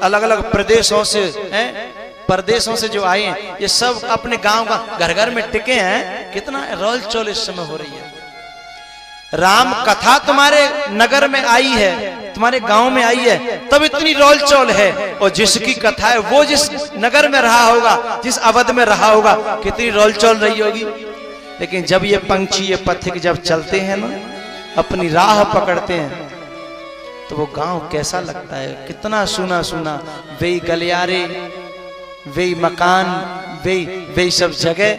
अलग अलग प्रदेशों से हैं, परदेशों से जो आए हैं, ये सब अपने गांव का घर घर में टिके हैं। कितना रोल चोल इस समय हो रही है। राम कथा तुम्हारे नगर में आई है, तुम्हारे गांव में आई है, तब इतनी रोल चोल है। और जिसकी कथा है वो जिस नगर में रहा होगा, जिस अवध में रहा होगा, कितनी रोल चोल रही होगी। लेकिन जब ये पंछी, ये पथिक जब चलते हैं ना, अपनी राह पकड़ते हैं, तो वो गांव कैसा लगता है, कितना सुना सुना, वे गलियारे, वे मकान, वे सब जगह।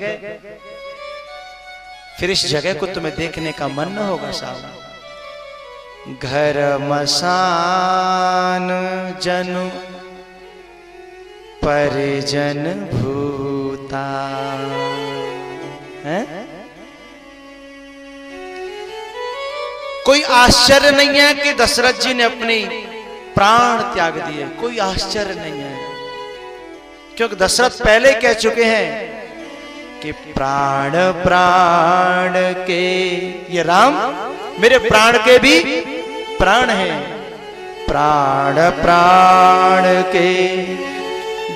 फिर इस जगह को तुम्हें देखने का मन न होगा साहब। घर मसान जनु परिजन भूता है। कोई आश्चर्य नहीं है कि दशरथ जी ने अपने प्राण त्याग दिए, कोई आश्चर्य नहीं है, क्योंकि दशरथ पहले कह चुके हैं कि प्राण प्राण के, ये राम मेरे प्राण के भी प्राण हैं। प्राण प्राण के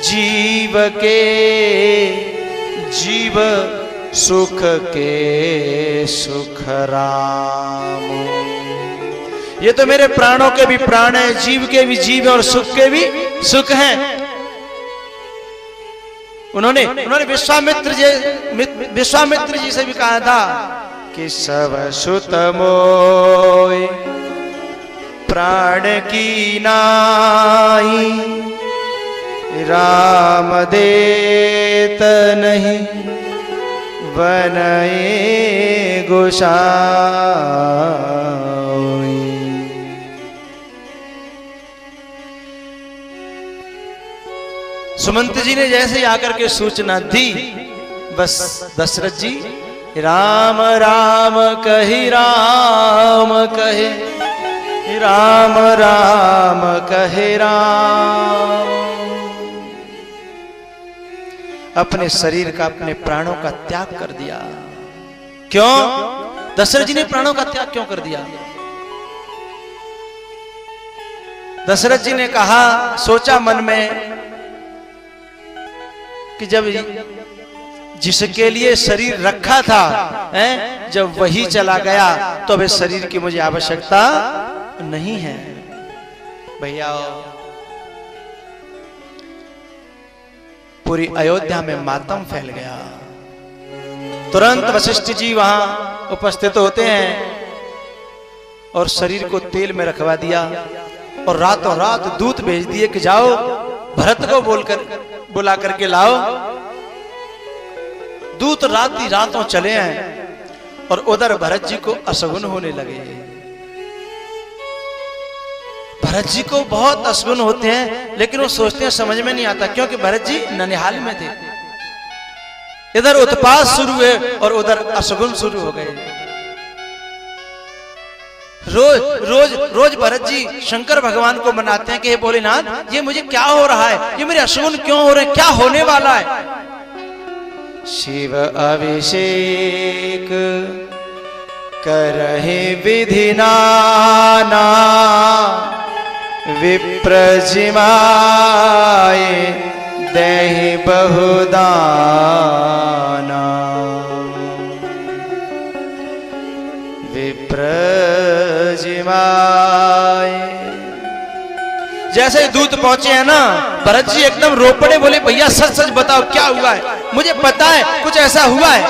जीव सुख के सुख राम। ये तो मेरे प्राणों के भी प्राण है, जीव के भी जीव और सुख के भी सुख हैं। उन्होंने विश्वामित्र जी से भी कहा था कि सब सुत मोय प्राण की नाई, राम देत नहीं बनए गोसाई। सुमंत जी ने जैसे आकर के सूचना दी, बस दशरथ जी राम राम कही, राम कहे, राम राम कहे राम। अपने शरीर का, अपने प्राणों का त्याग कर दिया। क्यों? दशरथ जी ने प्राणों का त्याग क्यों कर दिया? दशरथ जी ने कहा, सोचा मन में कि जब जिसके लिए शरीर रखा था हैं, जब वही चला गया तो अब इस शरीर की मुझे आवश्यकता नहीं है। भैया पूरी अयोध्या में मातम फैल गया। तुरंत वशिष्ठ जी वहां उपस्थित होते हैं और शरीर को तेल में रखवा दिया और रातों रात दूत भेज दिए कि जाओ भरत को बुला करके लाओ। दूत रातों चले हैं और उधर भरत जी को अशगुन होने लगे। भरत जी को बहुत अशगुन होते हैं, लेकिन वो सोचते हैं, समझ में नहीं आता, क्योंकि भरत जी ननिहाल में थे। इधर उत्पात शुरू हुए और उधर अशगुन शुरू हो गए। रोज भरत जी शंकर भगवान को मनाते हैं कि हे भोलेनाथ, ये मुझे क्या हो रहा है, ये मेरे अशगुन क्यों हो रहे हैं, क्या होने वाला है। शिव अभिषेक करहि विधि नाना, विप्रजिमाए देहि बहुदाना। जैसे ही दूत पहुंचे हैं ना, भरत जी एकदम रो पड़े, बोले भैया सच सच बताओ क्या हुआ है, मुझे पता है कुछ ऐसा हुआ है।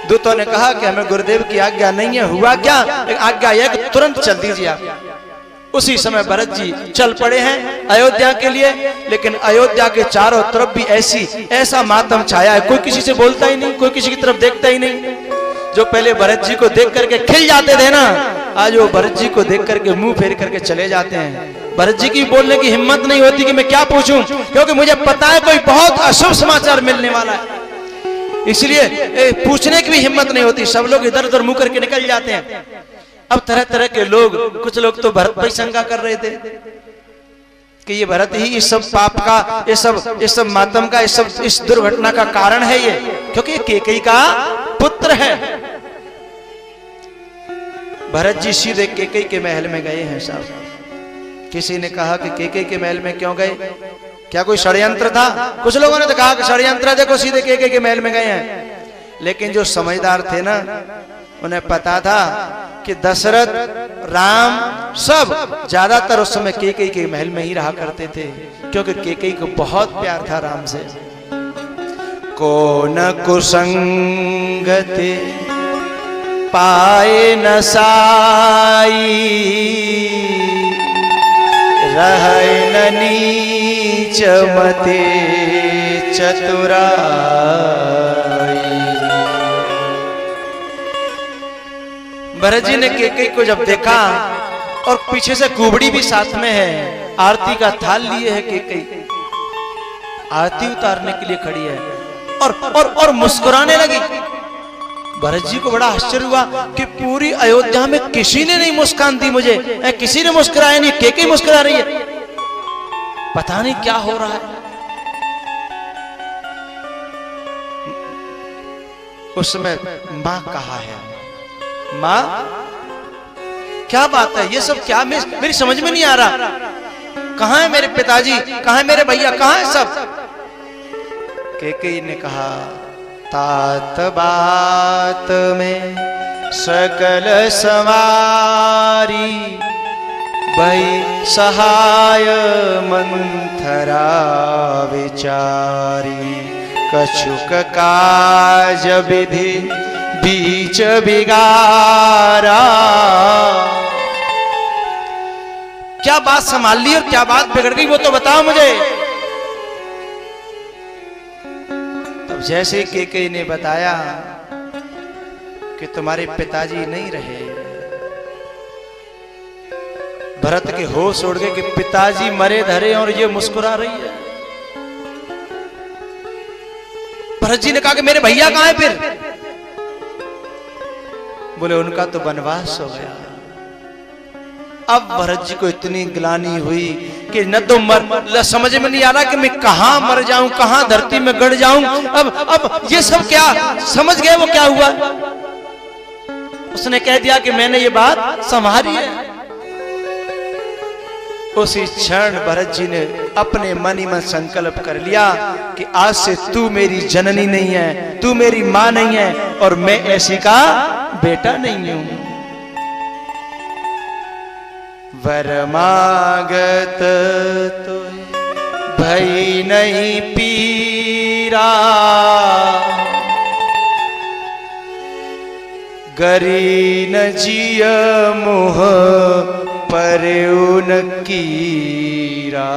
दूतों ने कहा कि हमें गुरुदेव की आज्ञा नहीं है। हुआ क्या? आज्ञा है कि तुरंत चल दीजिए आप। उसी समय भरत जी चल पड़े हैं अयोध्या के लिए, लेकिन अयोध्या के चारों तरफ भी ऐसा मातम छाया है, कोई किसी से बोलता ही नहीं, कोई किसी की तरफ देखता ही नहीं। जो पहले भरत जी को देख करके खिल जाते थे ना, आज वो भरत जी को देख करके मुंह फेर करके चले जाते हैं। भरत जी की बोलने की हिम्मत नहीं होती कि मैं क्या पूछूं, क्योंकि मुझे पता है कोई बहुत अशुभ समाचार मिलने वाला है, इसलिए पूछने की भी हिम्मत नहीं होती। सब लोग इधर उधर मुंह करके निकल जाते हैं। अब तरह तरह के लोग, कुछ लोग तो भरत पर शंका कर रहे थे कि ये भरत ही इस सब पाप का, इस सब मातम का, इस दुर्घटना का कारण है ये, क्योंकि कैकेयी का पुत्र है। भरत जी सीधे कैकेयी के महल में गए हैं साहब। किसी ने कहा कि कैकेयी के महल में क्यों गए, क्या कोई षड्यंत्र था? कुछ लोगों ने तो कहा कि षड्यंत्र, देखो सीधे कैकेयी के महल में गए हैं। लेकिन जो समझदार थे ना, उन्हें पता था कि दशरथ राम सब ज्यादातर उस समय कैकेयी के महल में ही रहा करते थे, क्योंकि कैकेयी को बहुत प्यार था राम से। को न कुसंगति पाए न साई, रहे न नीच मते चतुराई। भरत जी ने कैकेयी को जब देखा और पीछे से कुबड़ी भी साथ में है, आरती का थाल लिए है कैकेयी, आरती उतारने के लिए खड़ी है और मुस्कुराने लगी। भरत जी को बड़ा आश्चर्य हुआ कि पूरी अयोध्या में किसी ने नहीं मुस्कान दी मुझे, किसी ने मुस्कुराया नहीं, कैकेयी मुस्कुरा रही है, पता नहीं क्या हो रहा है। उस समय मां कहा है, मां क्या बात है, ये सब क्या, मेरी समझ में नहीं आ रहा, कहां है मेरे पिताजी, कहां है मेरे भैया, कहां है सब। कैकेयी ने कहा, तात बात में सकल सवारी, भई सहाय मंथरा विचारी। कछुक काज विधि बीच बिगारा। क्या बात संभाल ली और क्या बात बिगड़ गई, वो तो बताओ मुझे। तब जैसे कैकेयी ने बताया कि तुम्हारे पिताजी नहीं रहे, भरत के होश उड़ गए कि पिताजी मरे धरे और ये मुस्कुरा रही है। भरत जी ने कहा कि मेरे भैया कहां है फिर? बोले उनका तो वनवास हो गया। अब भरत जी को इतनी ग्लानि हुई कि न तो समझ में नहीं आ रहा कि मैं कहां मर जाऊं, कहां धरती में गड़ जाऊं। अब ये सब क्या समझ गए वो क्या हुआ। उसने कह दिया कि मैंने ये बात संभाली है। उसी क्षण भरत जी ने अपने मन ही मन संकल्प कर लिया कि आज से तू मेरी जननी नहीं है, तू मेरी मां नहीं है और मैं ऐसी का बेटा नहीं हूं। वर मागत तो भई नहीं पीरा, गरी न जिय मोह परउन कीरा।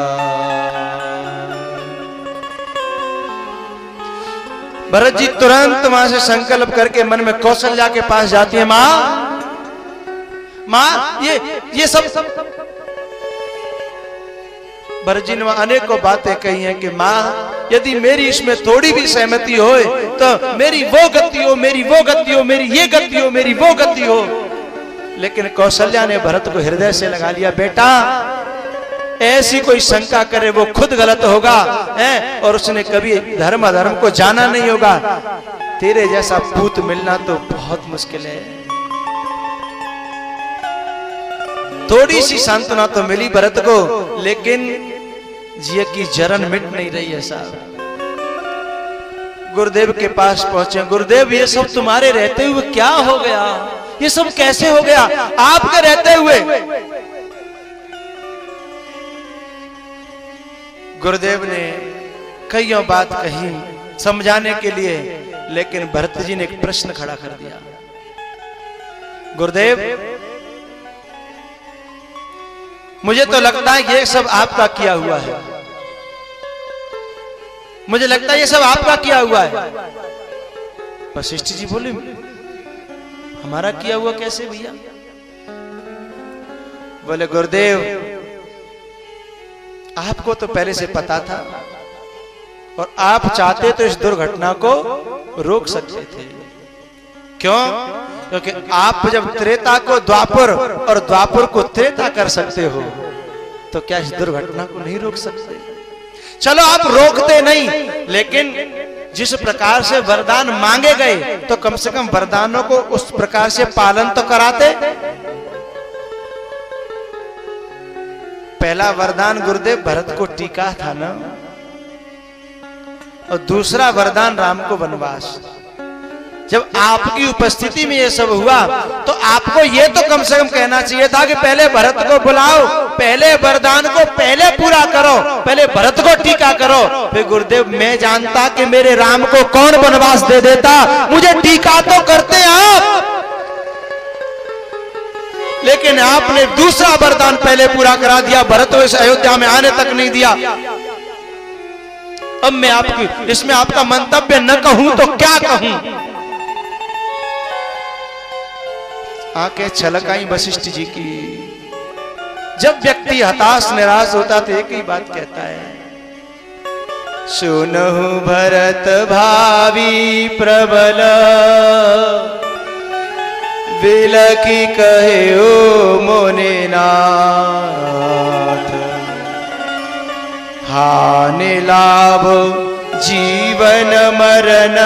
भरत जी तुरंत वहां से संकल्प करके मन में कौशल्या के पास जाती है, मां ये सब भरत जी ने अनेकों बातें कही हैं कि मां यदि मेरी इसमें थोड़ी भी सहमति हो तो मेरी वो गति हो, मेरी वो गति हो, मेरी ये गति हो, मेरी वो गति हो। लेकिन कौशल्या ने भरत को हृदय से लगा लिया, बेटा ऐसी कोई शंका करे वो खुद गलत होगा है, और उसने कभी धर्म अधर्म को जाना नहीं होगा। तेरे जैसा पूत मिलना तो बहुत मुश्किल है। थोड़ी सी सांत्वना तो मिली भरत को, लेकिन जिये की जरन मिट नहीं रही है साहब। गुरुदेव के पास पहुंचे, गुरुदेव ये सब तुम्हारे रहते हुए क्या हो गया, ये सब कैसे हो गया आपके रहते हुए। गुरुदेव ने कई बात कही समझाने के लिए, लेकिन भरत जी ने एक प्रश्न खड़ा कर दिया, गुरुदेव मुझे तो लगता है ये सब आपका किया हुआ है, मुझे लगता है ये सब आपका किया हुआ है। वशिष्ठ जी बोले हमारा किया हुआ कैसे भैया? बोले गुरुदेव आपको तो पहले से पता था और आप चाहते तो इस दुर्घटना को रोक सकते थे। क्यों? क्योंकि आप जब त्रेता को द्वापर और द्वापर को त्रेता कर सकते हो तो क्या इस दुर्घटना को नहीं रोक सकते? चलो आप रोकते नहीं, लेकिन जिस प्रकार से वरदान मांगे गए तो कम से कम वरदानों को उस प्रकार से पालन तो कराते। पहला वरदान गुरुदेव भरत को टीका था ना, और दूसरा वरदान राम को वनवास। जब आपकी उपस्थिति में ये सब हुआ तो आपको ये तो कम से कम कहना चाहिए था कि पहले भरत को बुलाओ, पहले वरदान को पहले पूरा करो, पहले भरत को टीका करो। फिर गुरुदेव मैं जानता कि मेरे राम को कौन वनवास दे देता, मुझे टीका तो करते आप, लेकिन आपने दूसरा वरदान पहले पूरा करा दिया, भरत को इस अयोध्या में आने तक नहीं दिया। अब मैं आपकी इसमें आपका मंतव्य न कहूं तो क्या कहूं। आंखें छलक आई वशिष्ठ जी की। जब व्यक्ति हताश निराश होता तो एक ही बात कहता है, सुनहु भरत भावी प्रबल, बिलकी कहे ओ मोने नाथ, हानि लाभ जीवन मरण,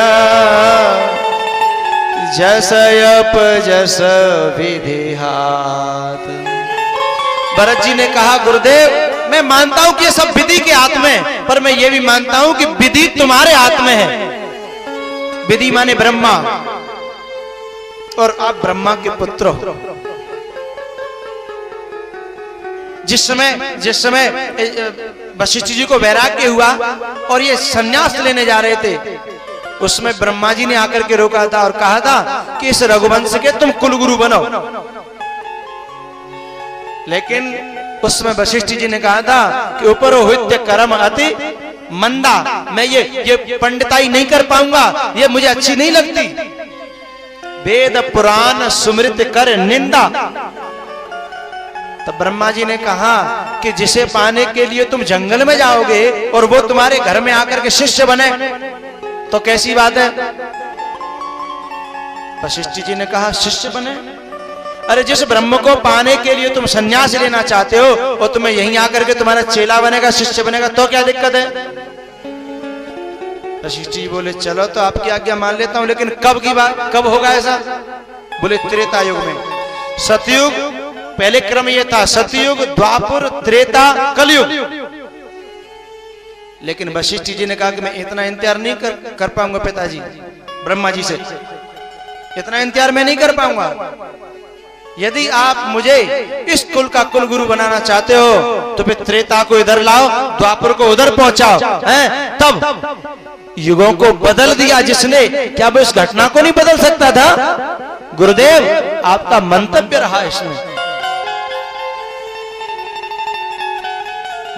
जस अप जस विधि हाथ। भरत जी ने कहा गुरुदेव मैं मानता हूं कि ये सब विधि के हाथ में है, पर मैं ये भी मानता हूं कि विधि तुम्हारे हाथ में है। विधि माने ब्रह्मा, और आप ब्रह्मा के पुत्र हो। जिस समय वशिष्ठ जी को वैराग्य हुआ और ये संन्यास लेने जा रहे थे, उसमें ब्रह्मा जी ने आकर के रोका था और कहा था कि इस रघुवंश के तुम कुलगुरु बनो। लेकिन उसमें वशिष्ठ जी ने कहा था कि उपरोहित्य कर्म अति मंदा, मैं ये पंडिताई नहीं कर पाऊंगा, ये मुझे अच्छी नहीं लगती। वेद पुराण सुमृत कर निंदा। तब ब्रह्मा जी ने कहा कि जिसे पाने के लिए तुम जंगल में जाओगे और वो तुम्हारे घर में आकर के शिष्य बने तो कैसी बात है। वशिष्ठ जी ने कहा शिष्य बने, अरे जिस ब्रह्म को पाने के लिए तुम सन्यास लेना चाहते हो और तुम्हें यहीं आकर के तुम्हारा चेला बनेगा, शिष्य बनेगा, तो क्या दिक्कत है। वशिष्ठ जी बोले चलो तो आपकी आज्ञा मान लेता हूं, लेकिन कब की बात, कब होगा ऐसा। बोले त्रेता युग में। सतयुग पहले क्रम ये था, सतयुग, द्वापर, त्रेता, कलयुग। लेकिन वशिष्ठ जी ने कहा कि मैं इतना इंतजार नहीं कर पाऊंगा पिताजी, ब्रह्मा जी से इतना इंतजार मैं नहीं कर पाऊंगा। यदि आप मुझे इस कुल का कुल गुरु बनाना चाहते हो तो फिर त्रेता को इधर लाओ, द्वापर को उधर पहुंचाओ, हैं? तब युगों को बदल दिया जिसने, क्या वो इस घटना को नहीं बदल सकता था। गुरुदेव आपका मंतव्य रहा इसमें।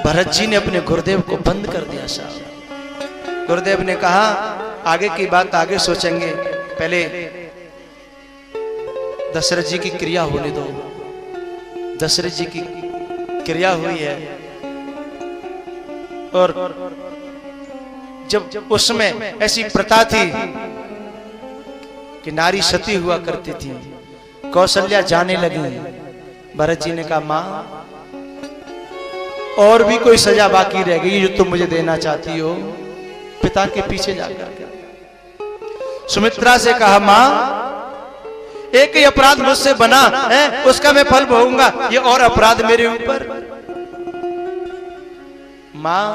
भरत जी ने अपने गुरुदेव को बंद कर दिया साहब। गुरुदेव ने कहा आगे की बात आगे सोचेंगे, पहले दशरथ जी की क्रिया होने दो। दशरथ जी की क्रिया हुई है और जब उसमें ऐसी प्रथा थी कि नारी सती हुआ करती थी, कौशल्या जाने लगी। भरत जी ने कहा मां और भी कोई सजा बाकी रह गई जो तुम मुझे देना चाहती हो। पिता के पीछे जाकर सुमित्रा से कहा मां एक ही अपराध मुझसे बना है, उसका मैं फल भोगूंगा, ये और अपराध मेरे ऊपर। मां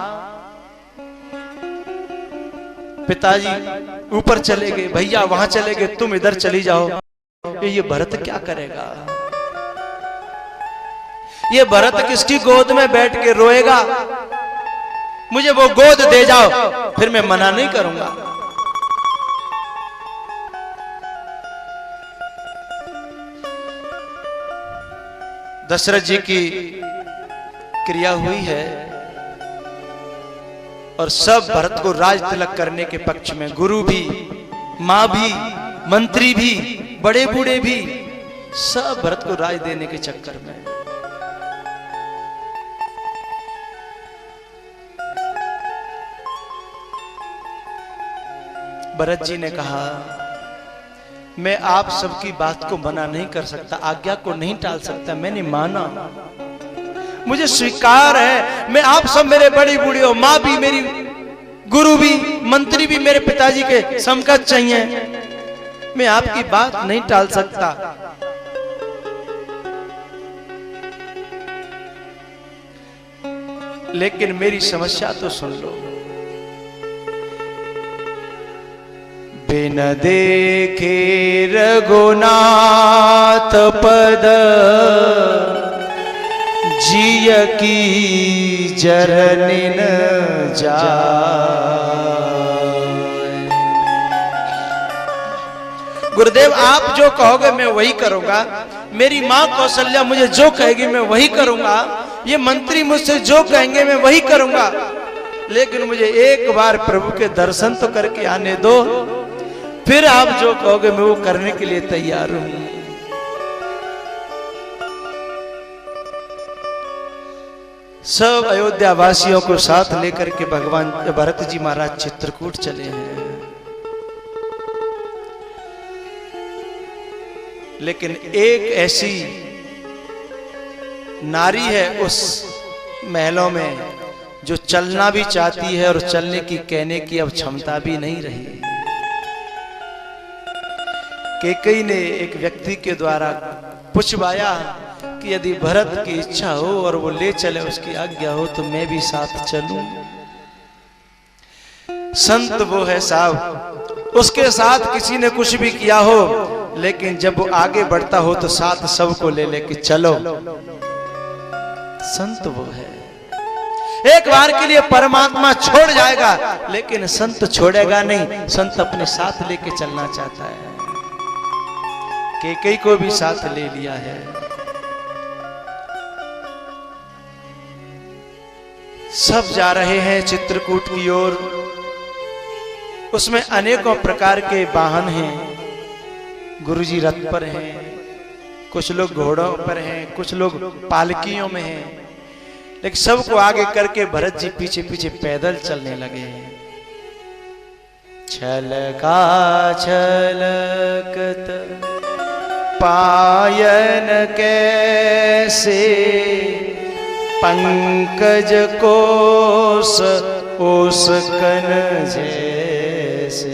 पिताजी ऊपर चले गए, भैया वहां चले गए, तुम इधर चली जाओ। ये भरत क्या करेगा। ये भरत किसकी गोद में बैठ के रोएगा। मुझे वो गोद दे जाओ, फिर मैं मना नहीं करूंगा। दशरथ जी की क्रिया हुई है और सब भरत को राज तिलक करने के पक्ष में, गुरु भी, मां भी, मंत्री भी, बड़े बूढ़े भी, सब भरत को राज देने के चक्कर में। भरत जी ने कहा मैं आप सबकी बात को मना नहीं कर सकता, आज्ञा को नहीं टाल सकता, मैंने माना, मुझे स्वीकार है। मैं आप सब मेरे बड़ी बूढ़ी हो, मां भी मेरी, गुरु भी, मंत्री भी मेरे पिताजी के समकक्ष चाहिए, मैं आपकी बात नहीं टाल सकता। लेकिन मेरी समस्या तो सुन लो। बिन न देखे रघुनाथ पद, जिय की जरनिन जाए। गुरुदेव आप जो कहोगे मैं वही करूंगा, मेरी माँ कौशल्या मुझे जो कहेगी मैं वही करूंगा, ये मंत्री मुझसे जो कहेंगे मैं वही करूंगा, लेकिन मुझे एक बार प्रभु के दर्शन तो करके आने दो, फिर आप जो कहोगे मैं वो करने के लिए तैयार हूं। सब अयोध्या वासियों को साथ लेकर के भगवान भरत जी महाराज चित्रकूट चले हैं। लेकिन एक ऐसी नारी है उस महलों में जो चलना भी चाहती है और चलने की कहने की अब क्षमता भी नहीं रही। कैकेयी ने एक व्यक्ति के द्वारा पूछवाया कि यदि भरत की इच्छा हो और वो ले चले, उसकी आज्ञा हो, तो मैं भी साथ चलूं। संत वो है साहब, उसके साथ किसी ने कुछ भी किया हो, लेकिन जब वो आगे बढ़ता हो तो साथ सबको ले लेके चलो। संत वो है। एक बार के लिए परमात्मा छोड़ जाएगा, लेकिन संत छोड़ेगा नहीं, संत अपने साथ लेके चलना चाहता है। कैकेयी को भी साथ ले लिया है। सब जा रहे हैं चित्रकूट की ओर। उसमें अनेकों प्रकार के वाहन हैं। गुरुजी रथ पर हैं, कुछ लोग घोड़ों पर हैं, कुछ लोग पालकियों में हैं, लेकिन सबको आगे करके भरत जी पीछे पीछे पैदल चलने लगे हैं। छलका छलकत पायन कैसे, पंकज कोस ओसकन जैसे।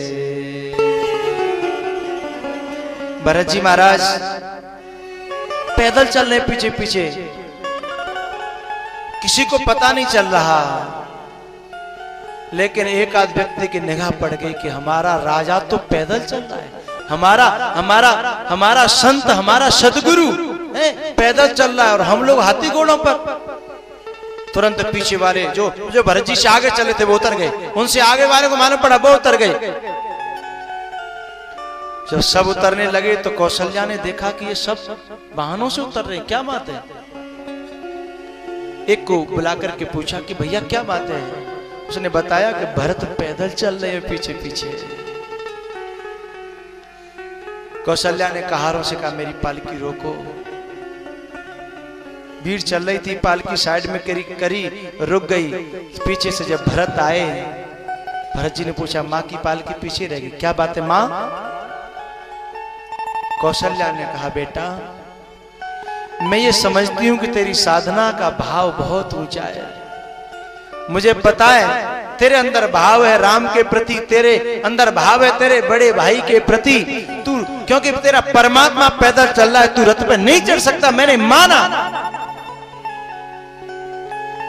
भरत जी महाराज पैदल चल रहे पीछे पीछे, किसी को पता नहीं चल रहा, लेकिन एक आध व्यक्ति की निगाह पड़ गई कि हमारा राजा तो पैदल चल रहा है, हमारा संत, हमारा सदगुरु पैदल चल रहा है और हम लोग हाथी घोड़ों पर। तुरंत पीछे वाले जो भरत जी से आगे चले थे वो उतर गए, उनसे आगे वाले को मालूम पड़ा वो उतर गए। जब सब उतरने लगे तो कौशल्या ने देखा कि ये सब वाहनों से उतर रहे, क्या बात है। एक को बुला करके पूछा कि भैया क्या बात है। उसने बताया कि भरत पैदल चल रहे हैं पीछे पीछे। कौशल्या ने कहारों से कहा मेरी पालकी रोको। भीड़ चल रही थी, पालकी साइड में करी रुक गई। पीछे से जब भरत आए, भरत जी ने पूछा माँ की पालकी पीछे रह गई, क्या बात है माँ। कौशल्या ने कहा बेटा मैं ये समझती हूं कि तेरी साधना का भाव बहुत ऊंचा है, मुझे पता है तेरे अंदर भाव है राम के प्रति, तेरे अंदर भाव है तेरे बड़े भाई के प्रति। तू क्योंकि तेरा परमात्मा पैदल चल रहा है, तू रथ पे नहीं चढ़ सकता, मैंने माना,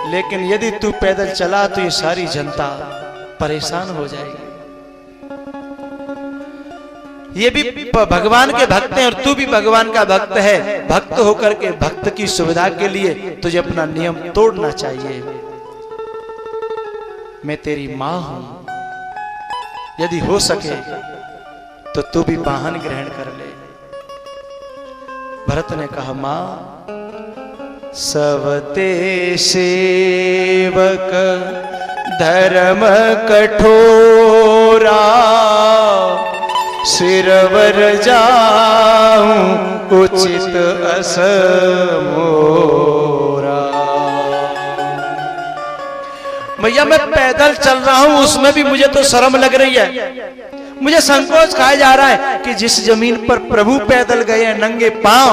लेकिन यदि तू पैदल चला तो ये सारी जनता परेशान हो जाएगी। ये भी भगवान के भक्त हैं और तू भी भगवान का भक्त है। भक्त होकर के भक्त की सुविधा के लिए तुझे अपना नियम तोड़ना चाहिए। मैं तेरी मां हूं, यदि हो सके तो तू भी वाहन ग्रहण कर ले। भरत ने कहा मां सवते सेवक धर्म कठोरा, सिरवर जाऊं उचित असमोरा। भैया मैं पैदल चल रहा हूं, उसमें भी मुझे तो शर्म लग रही है, मुझे संकोच खाया जा रहा है कि जिस जमीन पर प्रभु पैदल गए हैं नंगे पांव,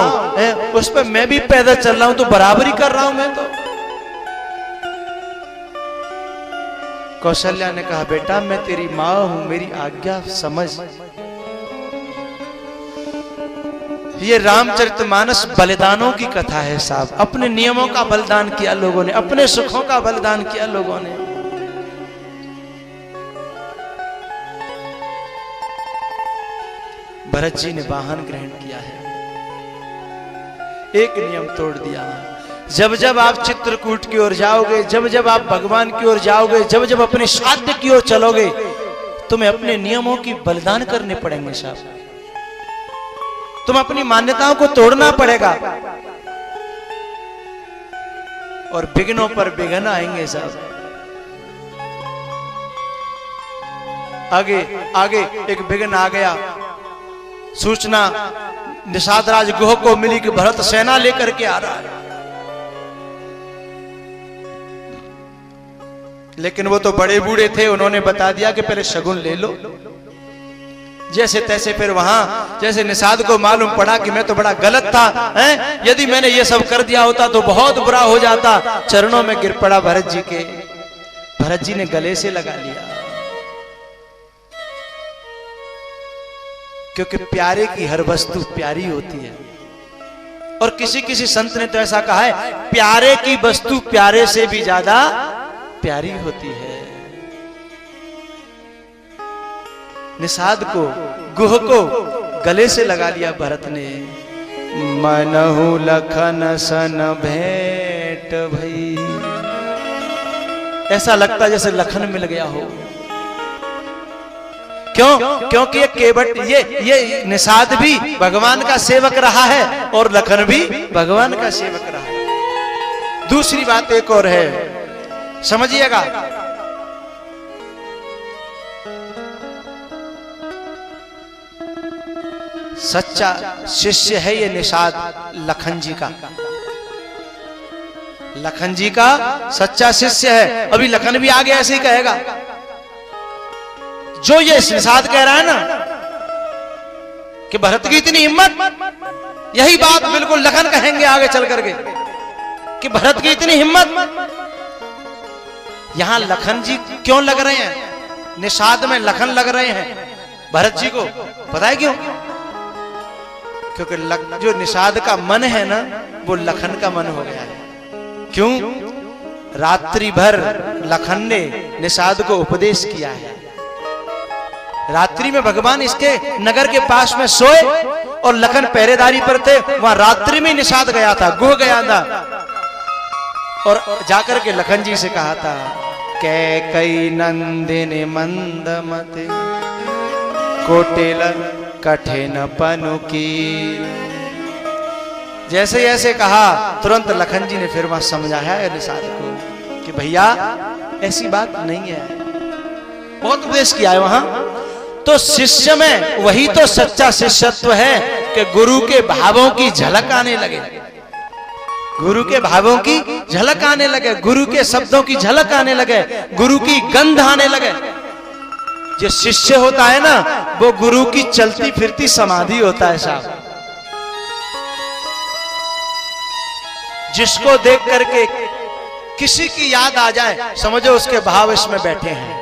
उस पर मैं भी पैदल चल रहा हूं तो बराबरी कर रहा हूं मैं तो। कौशल्या ने कहा बेटा मैं तेरी मां हूं, मेरी आज्ञा समझ। ये रामचरितमानस बलिदानों की कथा है साहब। अपने नियमों का बलिदान किया लोगों ने, अपने सुखों का बलिदान किया लोगों ने। भरत जी ने वाहन ग्रहण किया है। एक नियम तोड़ दिया, जब जब आप चित्रकूट की ओर जाओगे, जब जब आप भगवान की ओर जाओगे, जब जब अपने श्राद्ध की ओर चलोगे, तुम्हें अपने नियमों की बलिदान करने पड़ेंगे साहब। तुम अपनी मान्यताओं को तोड़ना पड़ेगा और विघ्नों पर विघ्न आएंगे साहब। आगे आगे एक विघ्न आ गया, सूचना निषाद राज गुह को मिली कि भरत सेना लेकर के आ रहा है। लेकिन वो तो बड़े बूढ़े थे, उन्होंने बता दिया कि पहले शगुन ले लो। जैसे तैसे फिर वहां जैसे निषाद को मालूम पड़ा कि मैं तो बड़ा गलत था, हैं? यदि मैंने ये सब कर दिया होता तो बहुत बुरा हो जाता। चरणों में गिर पड़ा भरत जी के। भरत जी ने गले से लगा लिया, क्योंकि प्यारे की हर वस्तु प्यारी होती है। और किसी किसी संत ने तो ऐसा कहा है, प्यारे की वस्तु प्यारे से भी ज्यादा प्यारी होती है। निषाद को, गुह को गले से लगा लिया भरत ने। मनहु लखन सन भेंट भई, ऐसा लगता जैसे लखन मिल गया हो। क्यों? क्योंकि ये केवट ये निषाद भी भगवान का सेवक रहा है और लखन भी भगवान का सेवक रहा है। दूसरी बात एक और है, समझिएगा। सच्चा शिष्य है ये निषाद लखन जी का। लखन जी का सच्चा शिष्य है। अभी लखन भी आगे ऐसे ही कहेगा जो ये निषाद कह रहा है ना कि भरत की इतनी हिम्मत, यही बात बिल्कुल लखन कहेंगे आगे चल करके कि भरत की इतनी हिम्मत। यहां लखन जी क्यों लग रहे हैं? निषाद में लखन लग रहे हैं भरत जी को। पता है क्यों? क्योंकि जो निषाद का मन है ना, वो लखन का मन हो गया है। क्यों? रात्रि भर लखन ने निषाद को उपदेश किया है। रात्रि में भगवान इसके नगर के पास में सोए और लखन पहरेदारी पर थे। वहां रात्रि में निषाद गया था, गुह गया था और जाकर के लखन जी से कहा था, कैकई नंदिनी मंदमते कोटिल कठिन पनु की। जैसे जैसे कहा तुरंत लखन जी ने फिर वहां समझाया है निषाद को कि भैया ऐसी बात नहीं है। बहुत उपदेश किया है वहां। तो शिष्य में वही तो सच्चा शिष्यत्व है कि गुरु के भावों की झलक आने लगे, गुरु के भावों की झलक आने लगे, गुरु के शब्दों की झलक आने लगे, गुरु की गंध आने लगे। जो शिष्य होता है ना, वो गुरु की चलती फिरती समाधि होता है साहब। जिसको देख करके किसी की याद आ जाए, समझो उसके भाव इसमें बैठे हैं।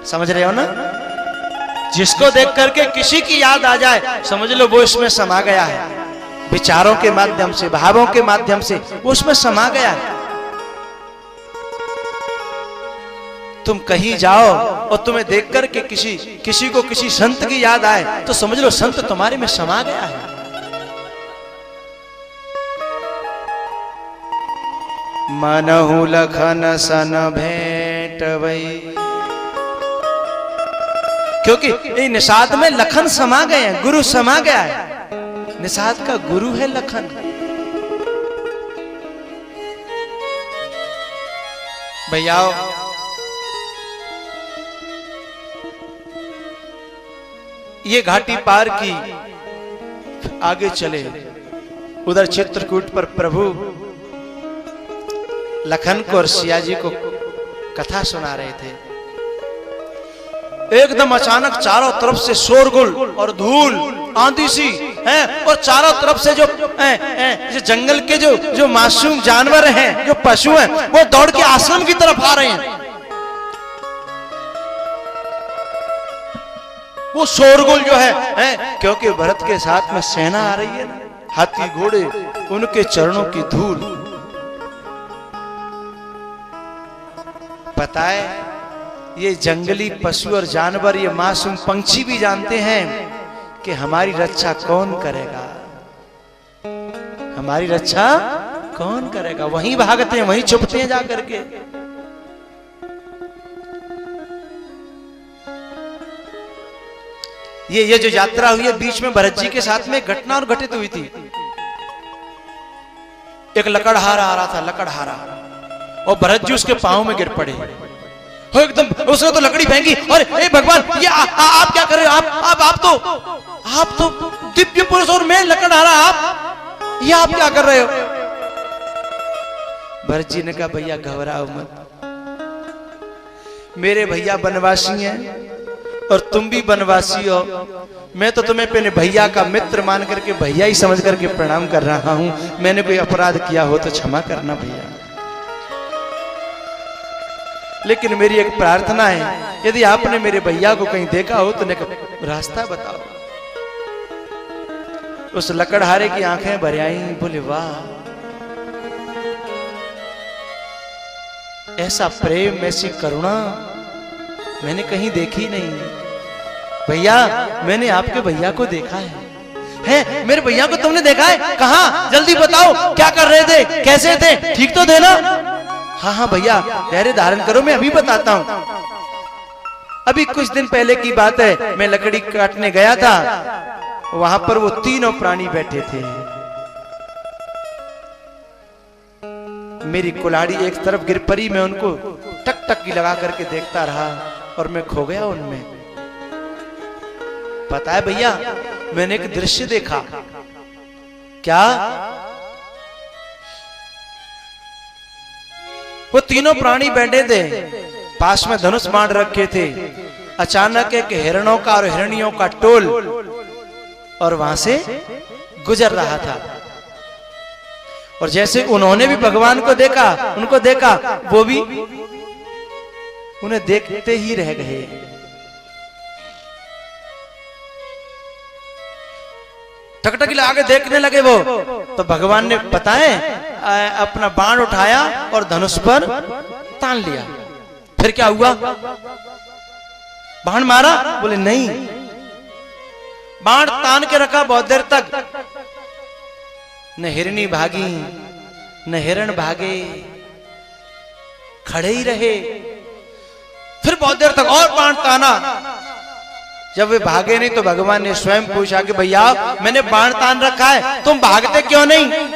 समझ रहे हो ना? जिसको देख करके किसी की याद आ जाए, समझ लो वो इसमें समा गया है। विचारों के माध्यम से, भावों के माध्यम से वो उसमें समा गया है। तुम कहीं जाओ और तुम्हें देख करके किसी को किसी संत की याद आए, तो समझ लो संत तुम्हारे में समा गया है। मनहु लखन सन भेंट भई, क्योंकि ये निषाद में लखन समा गए हैं, गुरु समा गया है। निषाद का गुरु है लखन। भैया ये घाटी पार की, आगे चले। उधर चित्रकूट पर प्रभु लखन को और सिया जी को कथा सुना रहे थे। एकदम अचानक चारों तरफ से शोरगुल और धूल, आंधी सी है, और चारों तरफ से जो जंगल के जो मासूम जानवर हैं, जो पशु हैं, वो दौड़ के आश्रम की तरफ आ रहे हैं। वो शोरगुल जो है क्योंकि भरत के साथ में सेना आ रही है ना, हाथी घोड़े, उनके चरणों की धूल। पता है ये जंगली पशु और जानवर, ये मासूम पंछी भी जानते हैं कि हमारी रक्षा कौन करेगा, हमारी रक्षा कौन करेगा। वहीं भागते हैं, वहीं छुपते हैं जाकर के। ये जो यात्रा हुई है, बीच में भरत जी के साथ में घटना और घटित हुई थी। एक लकड़हारा आ रहा था, लकड़हारा, और भरत जी उसके पांव में गिर पड़े। हो एकदम, उसने तो लकड़ी फेंकी और ए भगवान, ये आप क्या कर रहे हो? आप तो दिव्य पुरुष और मैं लकड़हारा, आप क्या कर रहे हो? भरत जी ने कहा भैया घबराओ मत, मेरे भैया बनवासी हैं और तुम भी बनवासी हो। मैं तो तुम्हें अपने भैया का मित्र मान करके भैया ही समझ करके प्रणाम कर रहा हूं। मैंने कोई अपराध किया हो तो क्षमा करना भैया, लेकिन मेरी एक प्रार्थना है, यदि आपने मेरे भैया को कहीं देखा हो तो रास्ता बताओ। उस लकड़हारे की आंखें भर आई, बोले वाह, ऐसा प्रेम, ऐसी करुणा मैंने कहीं देखी नहीं। भैया, मैंने आपके भैया को देखा है? मेरे भैया को तुमने देखा है? कहां? जल्दी बताओ, क्या कर रहे थे, कैसे थे, ठीक तो थे ना? हाँ भैया, धैर्य धारण करो, मैं अभी बताता हूं। अभी कुछ दिन पहले की बात है, मैं लकड़ी काटने गया था, वहां पर वो तीनों प्राणी बैठे थे। मेरी कुल्हाड़ी एक तरफ गिर पड़ी, मैं उनको टक टक की लगा करके देखता रहा और मैं खो गया उनमें। पता है भैया, मैंने एक दृश्य देखा। क्या? वो तीनों प्राणी बैठे थे, पास में धनुष बाण रखे थे। अचानक एक हिरणों का और हिरणियों का टोल और वहां से गुजर रहा था, और जैसे उन्होंने भी भगवान को देखा, उनको देखा, वो भी उन्हें देखते ही रह गए। टकटकी लगा के देखने लगे वो। तो भगवान ने पता है अपना बाण उठाया और धनुष पर तान लिया। फिर क्या हुआ? बाण मारा? बोले नहीं, बाण तान के रखा बहुत देर तक। न हिरनी भागी, न हिरण भागे, खड़े ही रहे। फिर बहुत देर तक और बाण ताना। जब वे भागे नहीं तो भगवान ने स्वयं पूछा कि भैया, मैंने बाण तान रखा है, तुम भागते क्यों नहीं?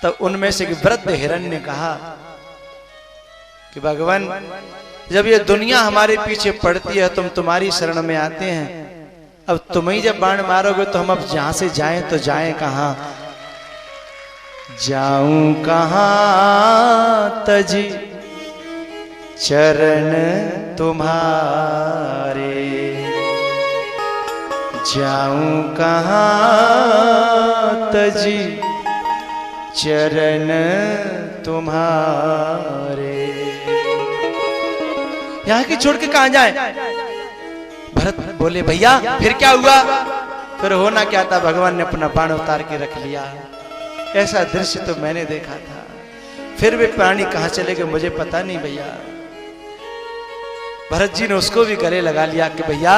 तब उनमें से वृद्ध हिरण ने कहा कि भगवान, जब ये दुनिया हमारे पीछे पड़ती है, तुम तुम्हारी शरण में आते हैं, अब तुम ही जब बाण मारोगे तो हम अब जहां से जाएं तो जाएं कहां? जाऊं कहां तजी चरण तुम्हारे, जाऊं कहां तजी चरण तुम्हारे। यहां की छोड़ के कहां जाए? भरत बोले भैया फिर क्या हुआ? फिर होना क्या था, भगवान ने अपना बाण उतार के रख लिया। ऐसा दृश्य तो मैंने देखा था। फिर वे प्राणी कहां चले गए मुझे पता नहीं भैया। भरत जी ने उसको भी गले लगा लिया कि भैया,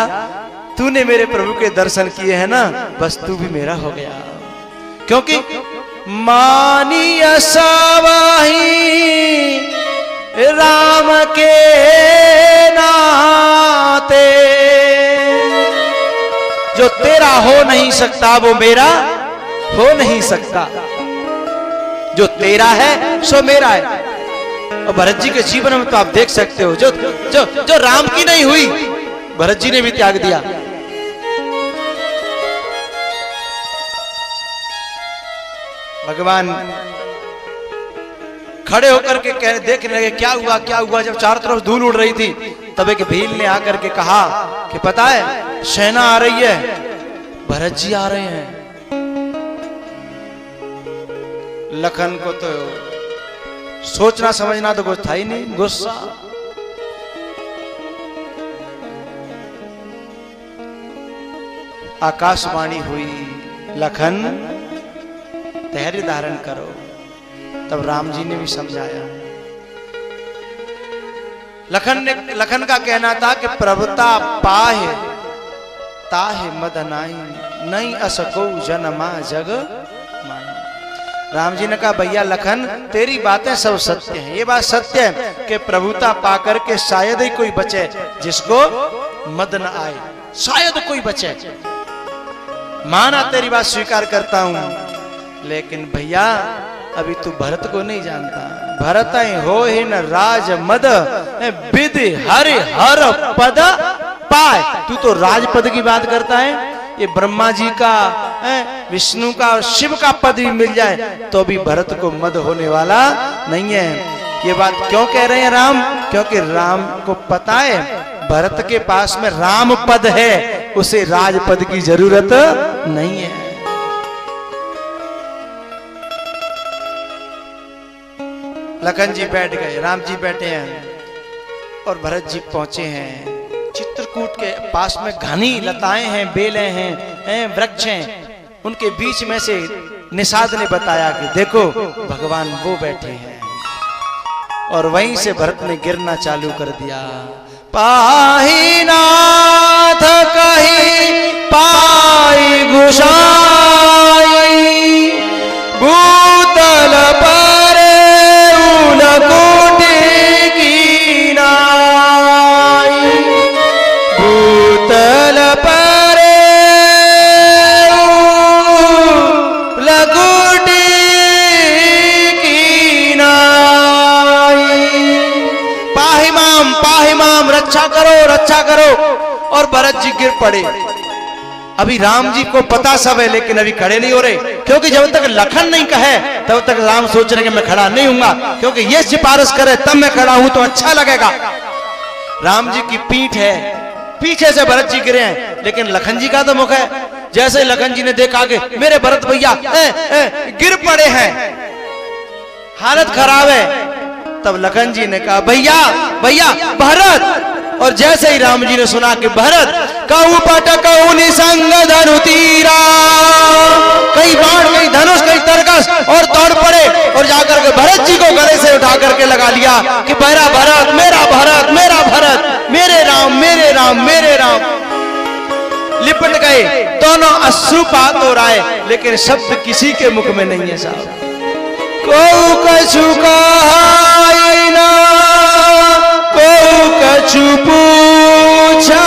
तूने मेरे प्रभु के दर्शन किए हैं ना, बस तू भी मेरा हो गया। क्योंकि मानी असावाही राम के नाते, जो तेरा हो नहीं सकता वो मेरा हो नहीं सकता, जो तेरा है सो मेरा है। और भरत जी के जीवन में तो आप देख सकते हो, जो जो जो राम की नहीं हुई, भरत जी ने भी त्याग दिया। भगवान खड़े होकर के देखने लगे क्या हुआ क्या हुआ। जब चारों तरफ धूल उड़ रही थी, तब एक भील ने आकर के कहा कि पता है सेना आ रही है, भरत जी आ रहे हैं। लखन को तो सोचना समझना तो कुछ था ही नहीं, गुस्सा। आकाशवाणी हुई, लखन धैर्य धारण करो। तब राम जी ने भी समझाया, लखन का कहना था कि प्रभुता पाहे ताहे मद नाई नहीं असको जनमा जग माई। राम जी ने कहा भैया लखन तेरी बातें सब सत्य हैं, ये बात सत्य है कि प्रभुता पाकर के शायद ही कोई बचे जिसको मद न आए, शायद कोई बचे। माना तेरी बात स्वीकार करता हूं, लेकिन भैया अभी तू भरत को नहीं जानता। भरत हो ही न राज मद विद हरि हर पद पाए। तू तो राजपद की बात करता है, ये ब्रह्मा जी का विष्णु का और शिव का पद भी मिल जाए तो भी भरत को मद होने वाला नहीं है। ये बात क्यों कह रहे हैं राम? क्योंकि राम को पता है भरत के पास में राम पद है, उसे राजपद की जरूरत नहीं है। लखन जी बैठ गए, राम जी बैठे हैं और भरत जी पहुंचे हैं। चित्रकूट के पास में घनी लताएं हैं, बेलें हैं, वृक्ष हैं। उनके बीच में से निषाद ने बताया कि देखो भगवान वो बैठे हैं। और वहीं से भरत ने गिरना चालू कर दिया। पाही नाथ कही पाई गुसाई, भूतल पर उलकोटे की नाई, भूतल पर उलकोटे की नाई। पाही माम रक्षा करो। और भरत जी गिर पड़े। अभी राम जी को पता सब है, लेकिन अभी खड़े नहीं हो रहे, क्योंकि जब तक लखन नहीं कहे तब तक राम सोच रहे कि मैं खड़ा नहीं हूंगा, क्योंकि ये सिफारिश करे तब मैं खड़ा हूं तो अच्छा लगेगा। राम जी की पीठ है, पीछे से भरत जी गिरे हैं, लेकिन लखन जी का तो मुख है। जैसे लखन जी ने देखा कि मेरे भरत भैया गिर पड़े हैं, हालत खराब है, तब लखन जी ने कहा भैया भरत। और जैसे ही राम जी ने सुना कि भरत कहूं पटकऊ निसंग धनु तीरा, कई बाण कई धनुष कई तरकस, और दौड़ पड़े और जाकर के भरत जी को गले से उठा करके लगा लिया कि मेरा भरत मेरा भरत मेरा भरत, मेरे राम। लिपट गए, दोनों अश्रुपात हो रहा है, लेकिन शब्द किसी के मुख में नहीं है साहब। को कछु कहाई ना, को कछु पूछा,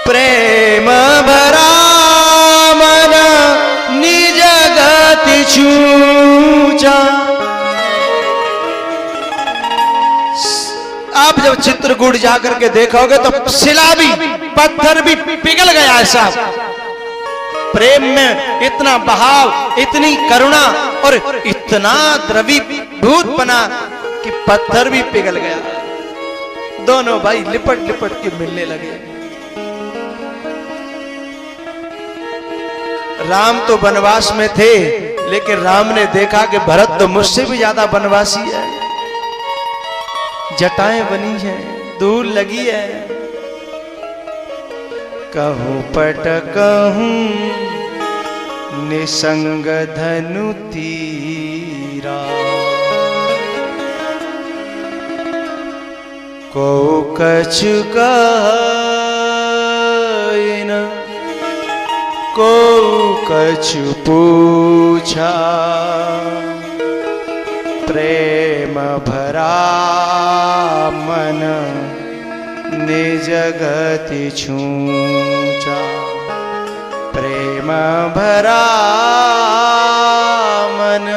प्रेम भरा मन निज गति छूचा। आप जब चित्रकूट जाकर के देखोगे तो शिला भी पत्थर भी पिघल गया है साहब। प्रेम में इतना बहाव, इतनी करुणा और इतना द्रवीभूत बना कि पत्थर भी पिघल गया। दोनों भाई लिपट लिपट के मिलने लगे। राम तो वनवास में थे, लेकिन राम ने देखा कि भरत तो मुझसे भी ज्यादा वनवासी है, जटाएं बनी है, दूर लगी है। कहूं पटकहूं निसंग धनु तीरा, को कछु कहे न, को कछु पूछा, प्रेम भरा मन निज गति छूचा, प्रेम भरा मन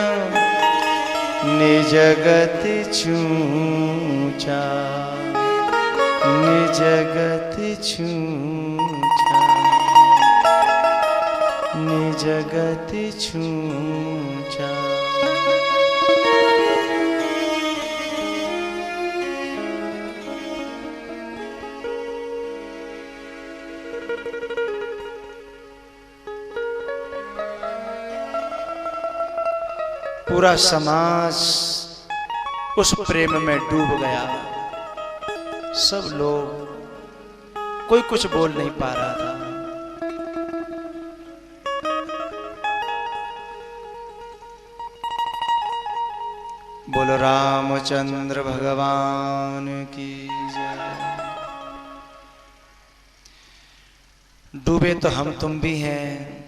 निज गति छूचा, निज गति छूचा, निज गति छूचा। पूरा समाज उस प्रेम में डूब गया। सब लोग, कोई कुछ बोल नहीं पा रहा था। बोलो रामचंद्र भगवान की जय। डूबे तो हम तुम भी हैं,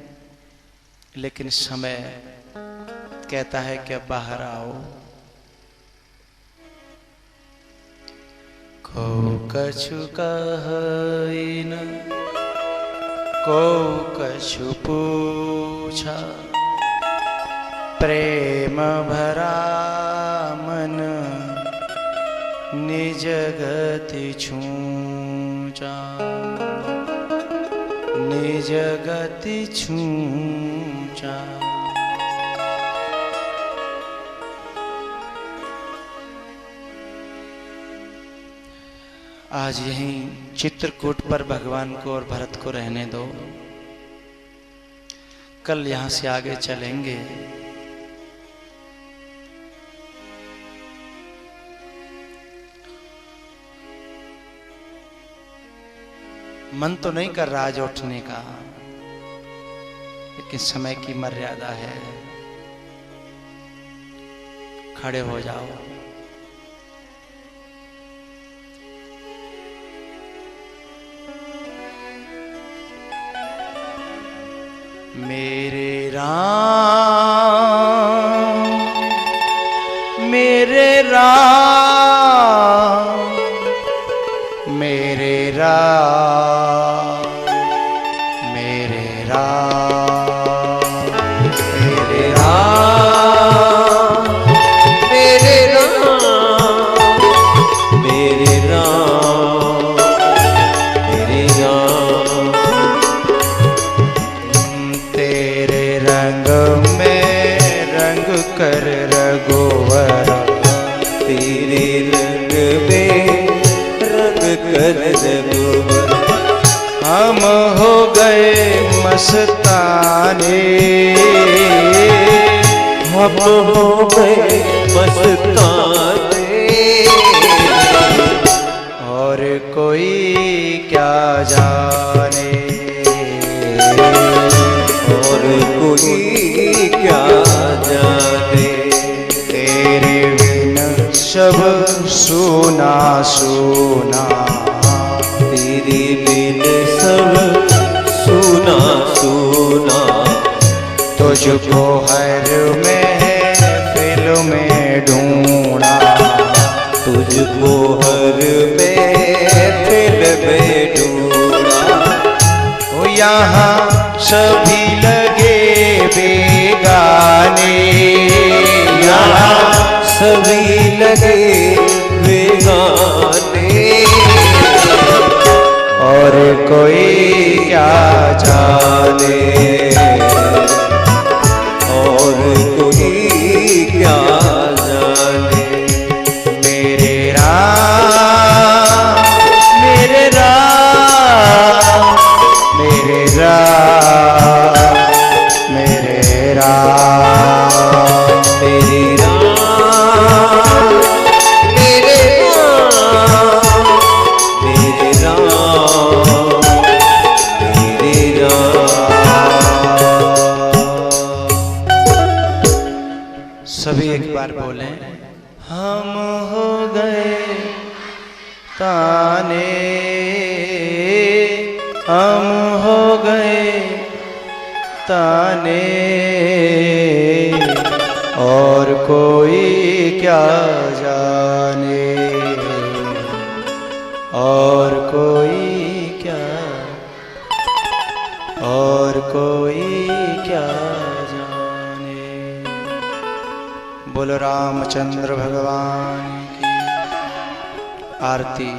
लेकिन समय कहता है कि अब बाहर आओ। को कछु कहई न को कछु पूछा, प्रेम भरा मन निज गति छूचा, निज गति छूचा। आज यहीं चित्रकूट पर भगवान को और भरत को रहने दो, कल यहां से आगे चलेंगे। मन तो नहीं कर रहा आज उठने का, लेकिन समय की मर्यादा है। खड़े हो जाओ। मेरे राम मेरे राम मेरे राम मेरे राम मेरे राम मेरे राम मेरे राम मेरे राम। तेरे रंग में रंग कर रघुवर, तेरे रंग में रंग कर रघुवर। हम हो गए मस्ताने, हम हो गए मस्ताने। और कोई क्या जाने, और कोई क्या जाने। तेरे बिन सब सुना सुना, तेरे बिन सब सुना सुना। तुझको हर महफिल में ढूंढा, तुझको हर महफिल में ढूंढा। वो यहाँ सभी लगे बेगाने, यहाँ सभी लगे बेगाने। और कोई क्या जाने, और कोई क्या जाने। मेरे राम मेरे राम मेरे राम मेरे राम मेरे राम मेरे राम मेरे राम मेरे राम। सभी एक बार बोलें। हम हो गए ताने, हम हो गए ताने, और कोई क्या जाने, और कोई क्या, और कोई क्या जाने। बोलो रामचंद्र भगवान की आरती।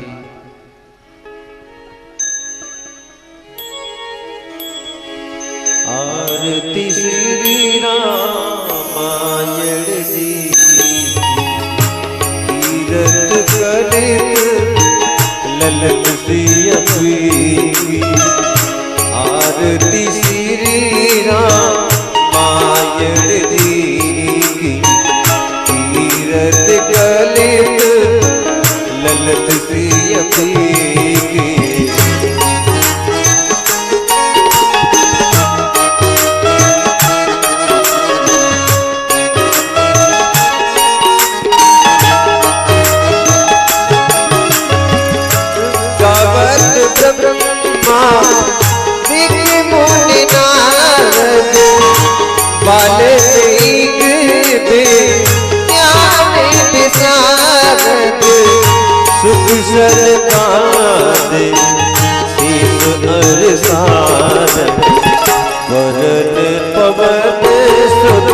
आरती श्री रामायण जी की, तीरथ कलित ललित सिया की। आरती श्री रामायण जी की, तीरथ कलित ललित सिया की। बाले दे ज्ञान विशारद सुख सरकार शीश अरसाद वरन पवन सुत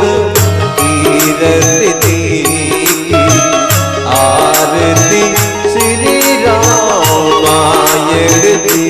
कीरत दी आरती श्री रामायण दी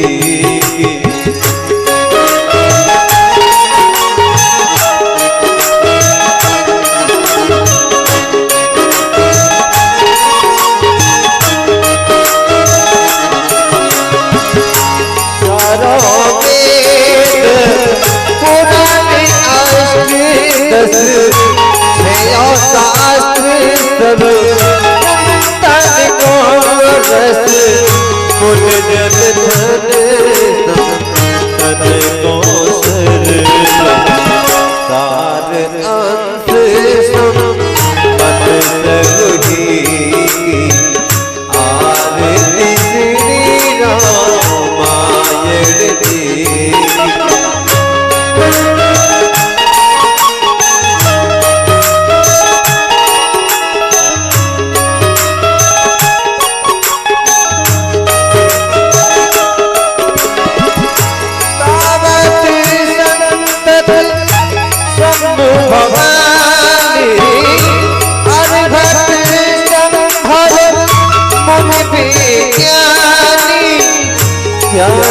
शास्त्र सब तन को रस कुल जन धन तन को सर सार अंश सम मन सही आरती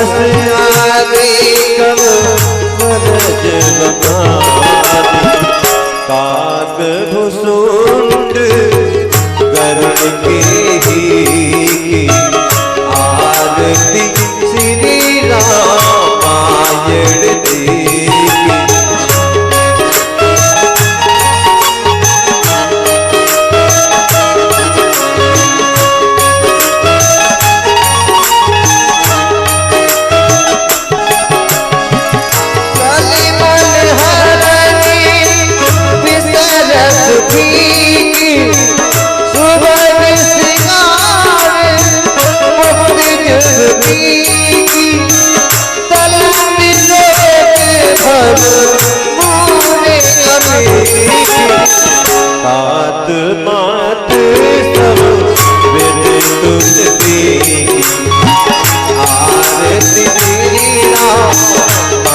श्री रामायण दी काग भुसुंड गरुड़ के ही आरती श्री रामायण दी तात मात सब विद तुझ आरती श्री रामायण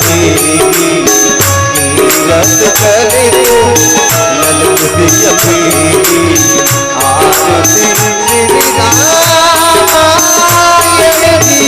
की कीरत करे ललित सियपी आरती श्री रामायण की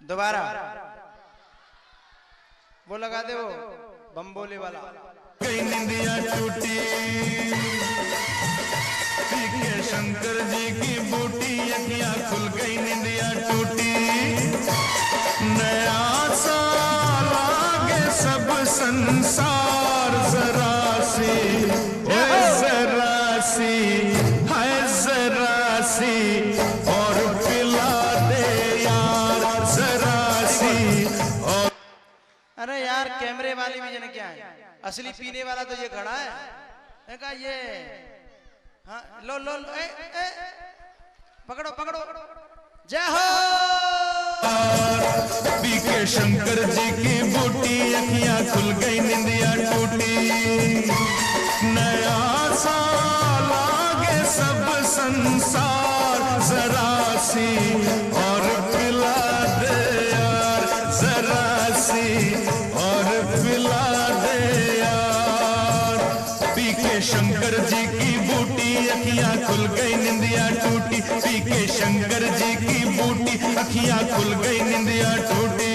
दोबारा वो लगा दे वो बम बोले वाला। कई निंदिया टूटी शंकर जी की बूटी अखियां खुल गई निंदिया टूटी नया साल आगे सब संसार जरा सी है जरा सी और पिला दे यार जरा सी। और अरे यार कैमरे वाले भी जन क्या है, असली पीने वाला तो ये खड़ा है। कहा ये हाँ लो लो, ए, ए, पकड़ो पकड़ो, जय हो। शंकर जी की बूटी अखियां खुल गई निंदिया टूटी। नया सा लागे सब संसार जरा सी और पिला दे यार, जरा सी और पिला दे यार। पी के शंकर जी की बूटी अखियां खुल गई निंदिया टूटी। पी के शंकर जी की बूटी अखियां खुल गई निंदिया टूटी।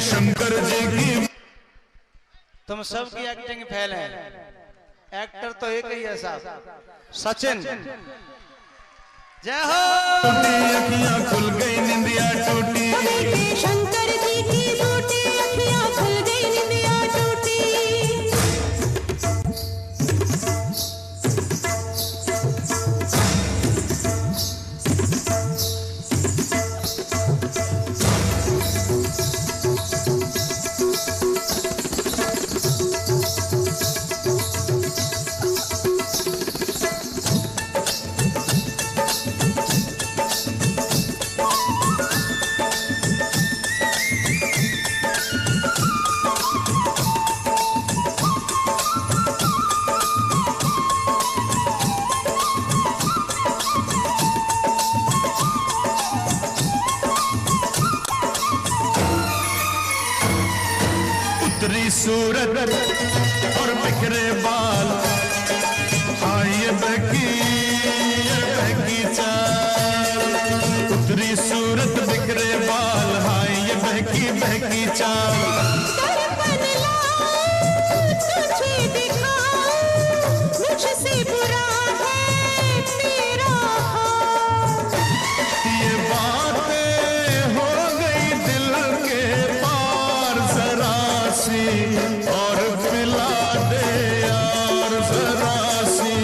शंकर जी की तुम सबकी एक्टिंग फेल है। एक्टर तो एक ही है साहब, सचिन। जय हो। अखियां खुल गई निंदिया टूटी। शंकर जी की बूटी अखियां खुल गई निंदिया टूटी। उतरी सूरत और बिखरे बाल, हाँ ये बहकी चाल। उतरी सूरत बिखरे बाल, हाँ ये बहकी चाल। दर्पण लाओ तुझे दिखाओ, मुझसे बुरा है तेरा हाल। ये बातें हो गई दिल के पार जरा सी और पिला दे यार, जरा सी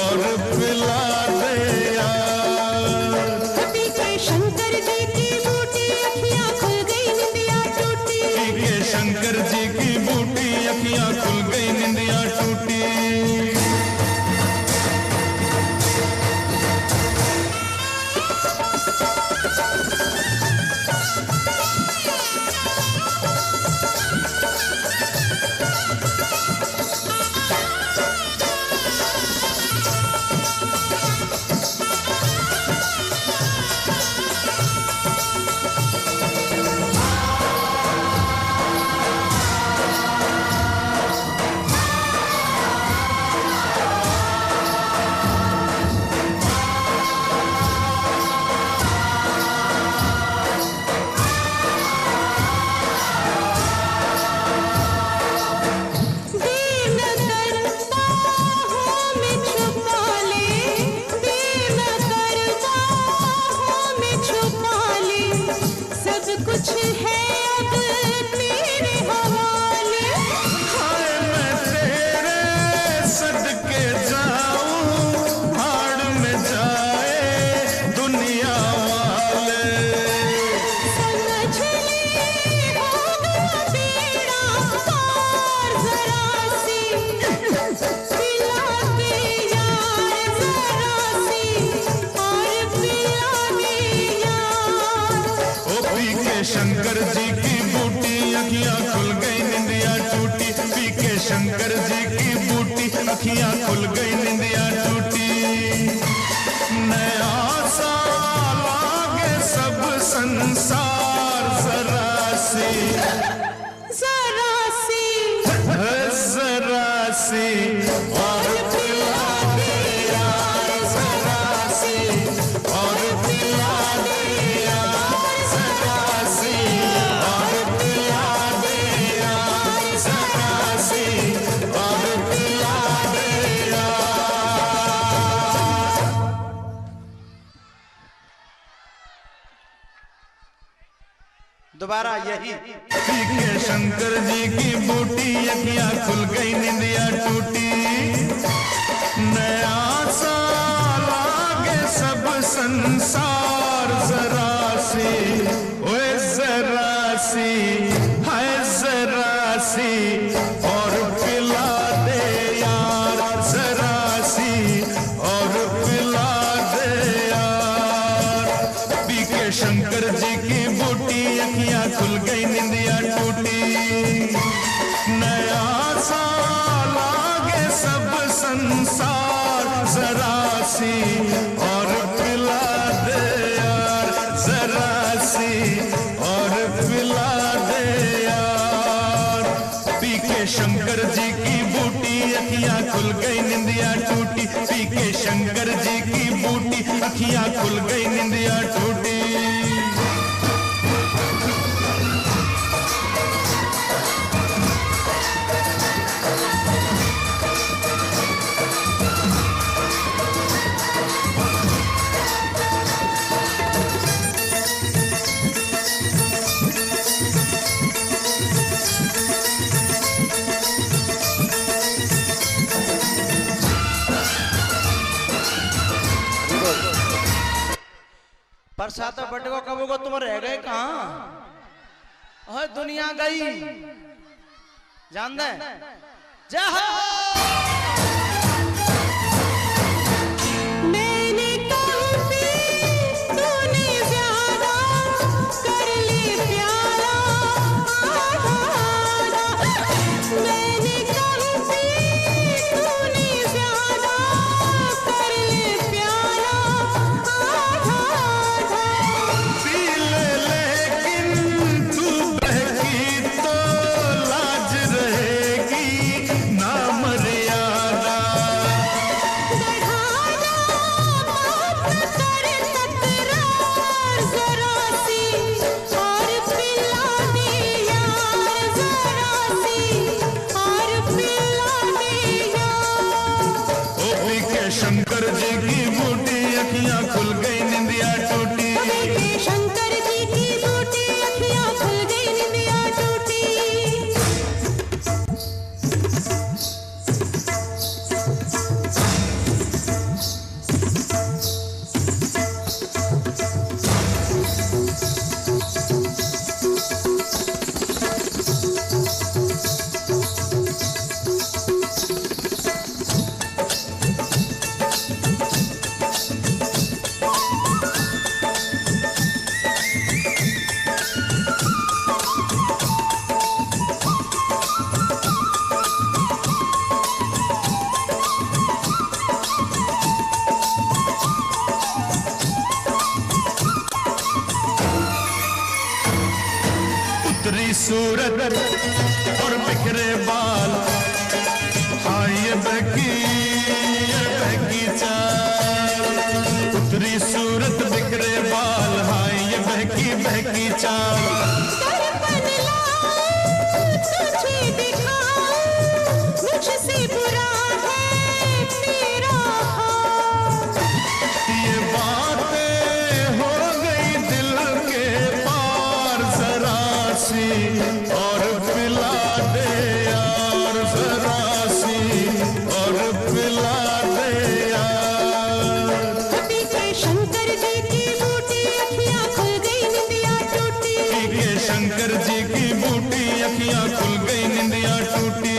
और पिला दे यार। कभी के शंकर जी की बूटी अखियां खुल गई निंदिया टूटी। के शंकर जी की बूटी अखियां खुल गई निंदिया टूटी। कुछ है अब तेरे हवाले। हाय मैं तेरे सदके जाऊं, भाड़ में जाए दुनिया वाले। समझ ले होगा बेड़ा पार, जरा सी पिला दे यार, जरा सी और पिला दे यार। ओ पी के के शंकर जी की बूटी अखियां खुल गई निंदिया टूटी, पी के शंकर जी की बूटी अखियां खुल गई निंदिया टूटी। नया साल आगे सब संसार जरा सी जरा सी और पिला दे यार जरा सी, और पिला दे यार जरा सी, और पिला दे यार जरा सी, और पिला दे यार। दोबारा यही पी के शंकर जी की बूटी अखियां खुल गई निंदिया टूटी। नया साल आगे सब संसार जरा सी, ओए जरा सी, हाय जरा सी, और पिला दे यार जरा सी, और पिला दे यार। पी के शंकर जी की बूटी अखियां खुल गई निंदिया टूटी। नया साल आगे सब संसार जरा सी, और पिला दे यार जरा सी, और पिला दे यार। पी के शंकर जी की बूटी अखियां खुल गई निंदिया टूटी, पी के शंकर जी की बूटी अखियां खुल गई निंदिया टूटी। बरसात बटे को कब को तुम रह गए कहाँ? दुनिया गई जान दे जय हो। मैंने कहा तूने ज्यादा कर ले प्यारा आधा आधा। मैंने कहा तूने ज्यादा कर ले प्यारा आधा आधा। पी ले लेकिन तू बहकी तो लाज रहेगी ना मर्यादा। बढ़ाना बात न कर तकरार जरा सी, और पिला दे यार जरा सी, और पिला दे यार। ओ पी के शंकर जी की बूटी अखियां खुल गई निंदिया टूटी। पी के शंकर जी की बूटी अखियां खुल गई निंदिया टूटी। उतरी सूरत और बिखरे बाल, हाँ ये बहकी चाल। उतरी सूरत बिखरे बाल, हाँ ये बहकी चाल। दर्पण लाऊं तुझे दिखाऊं, मुझसे बुरा है तेरा हाल। ये बातें हो गई दिल के पार जरा सी, और पिला दे यार जरा सी, और पिला दे यार। पी के शंकर जी की बूटी अखियां खुल गई निंदिया टूटी। पी के शंकर जी की बूटी अखियां खुल गई निंदिया टूटी।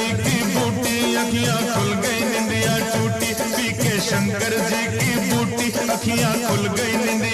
जी की बूटी अखियां खुल गई निंदिया टूटी, पी के शंकर जी की बूटी अखियां खुल गई निंदिया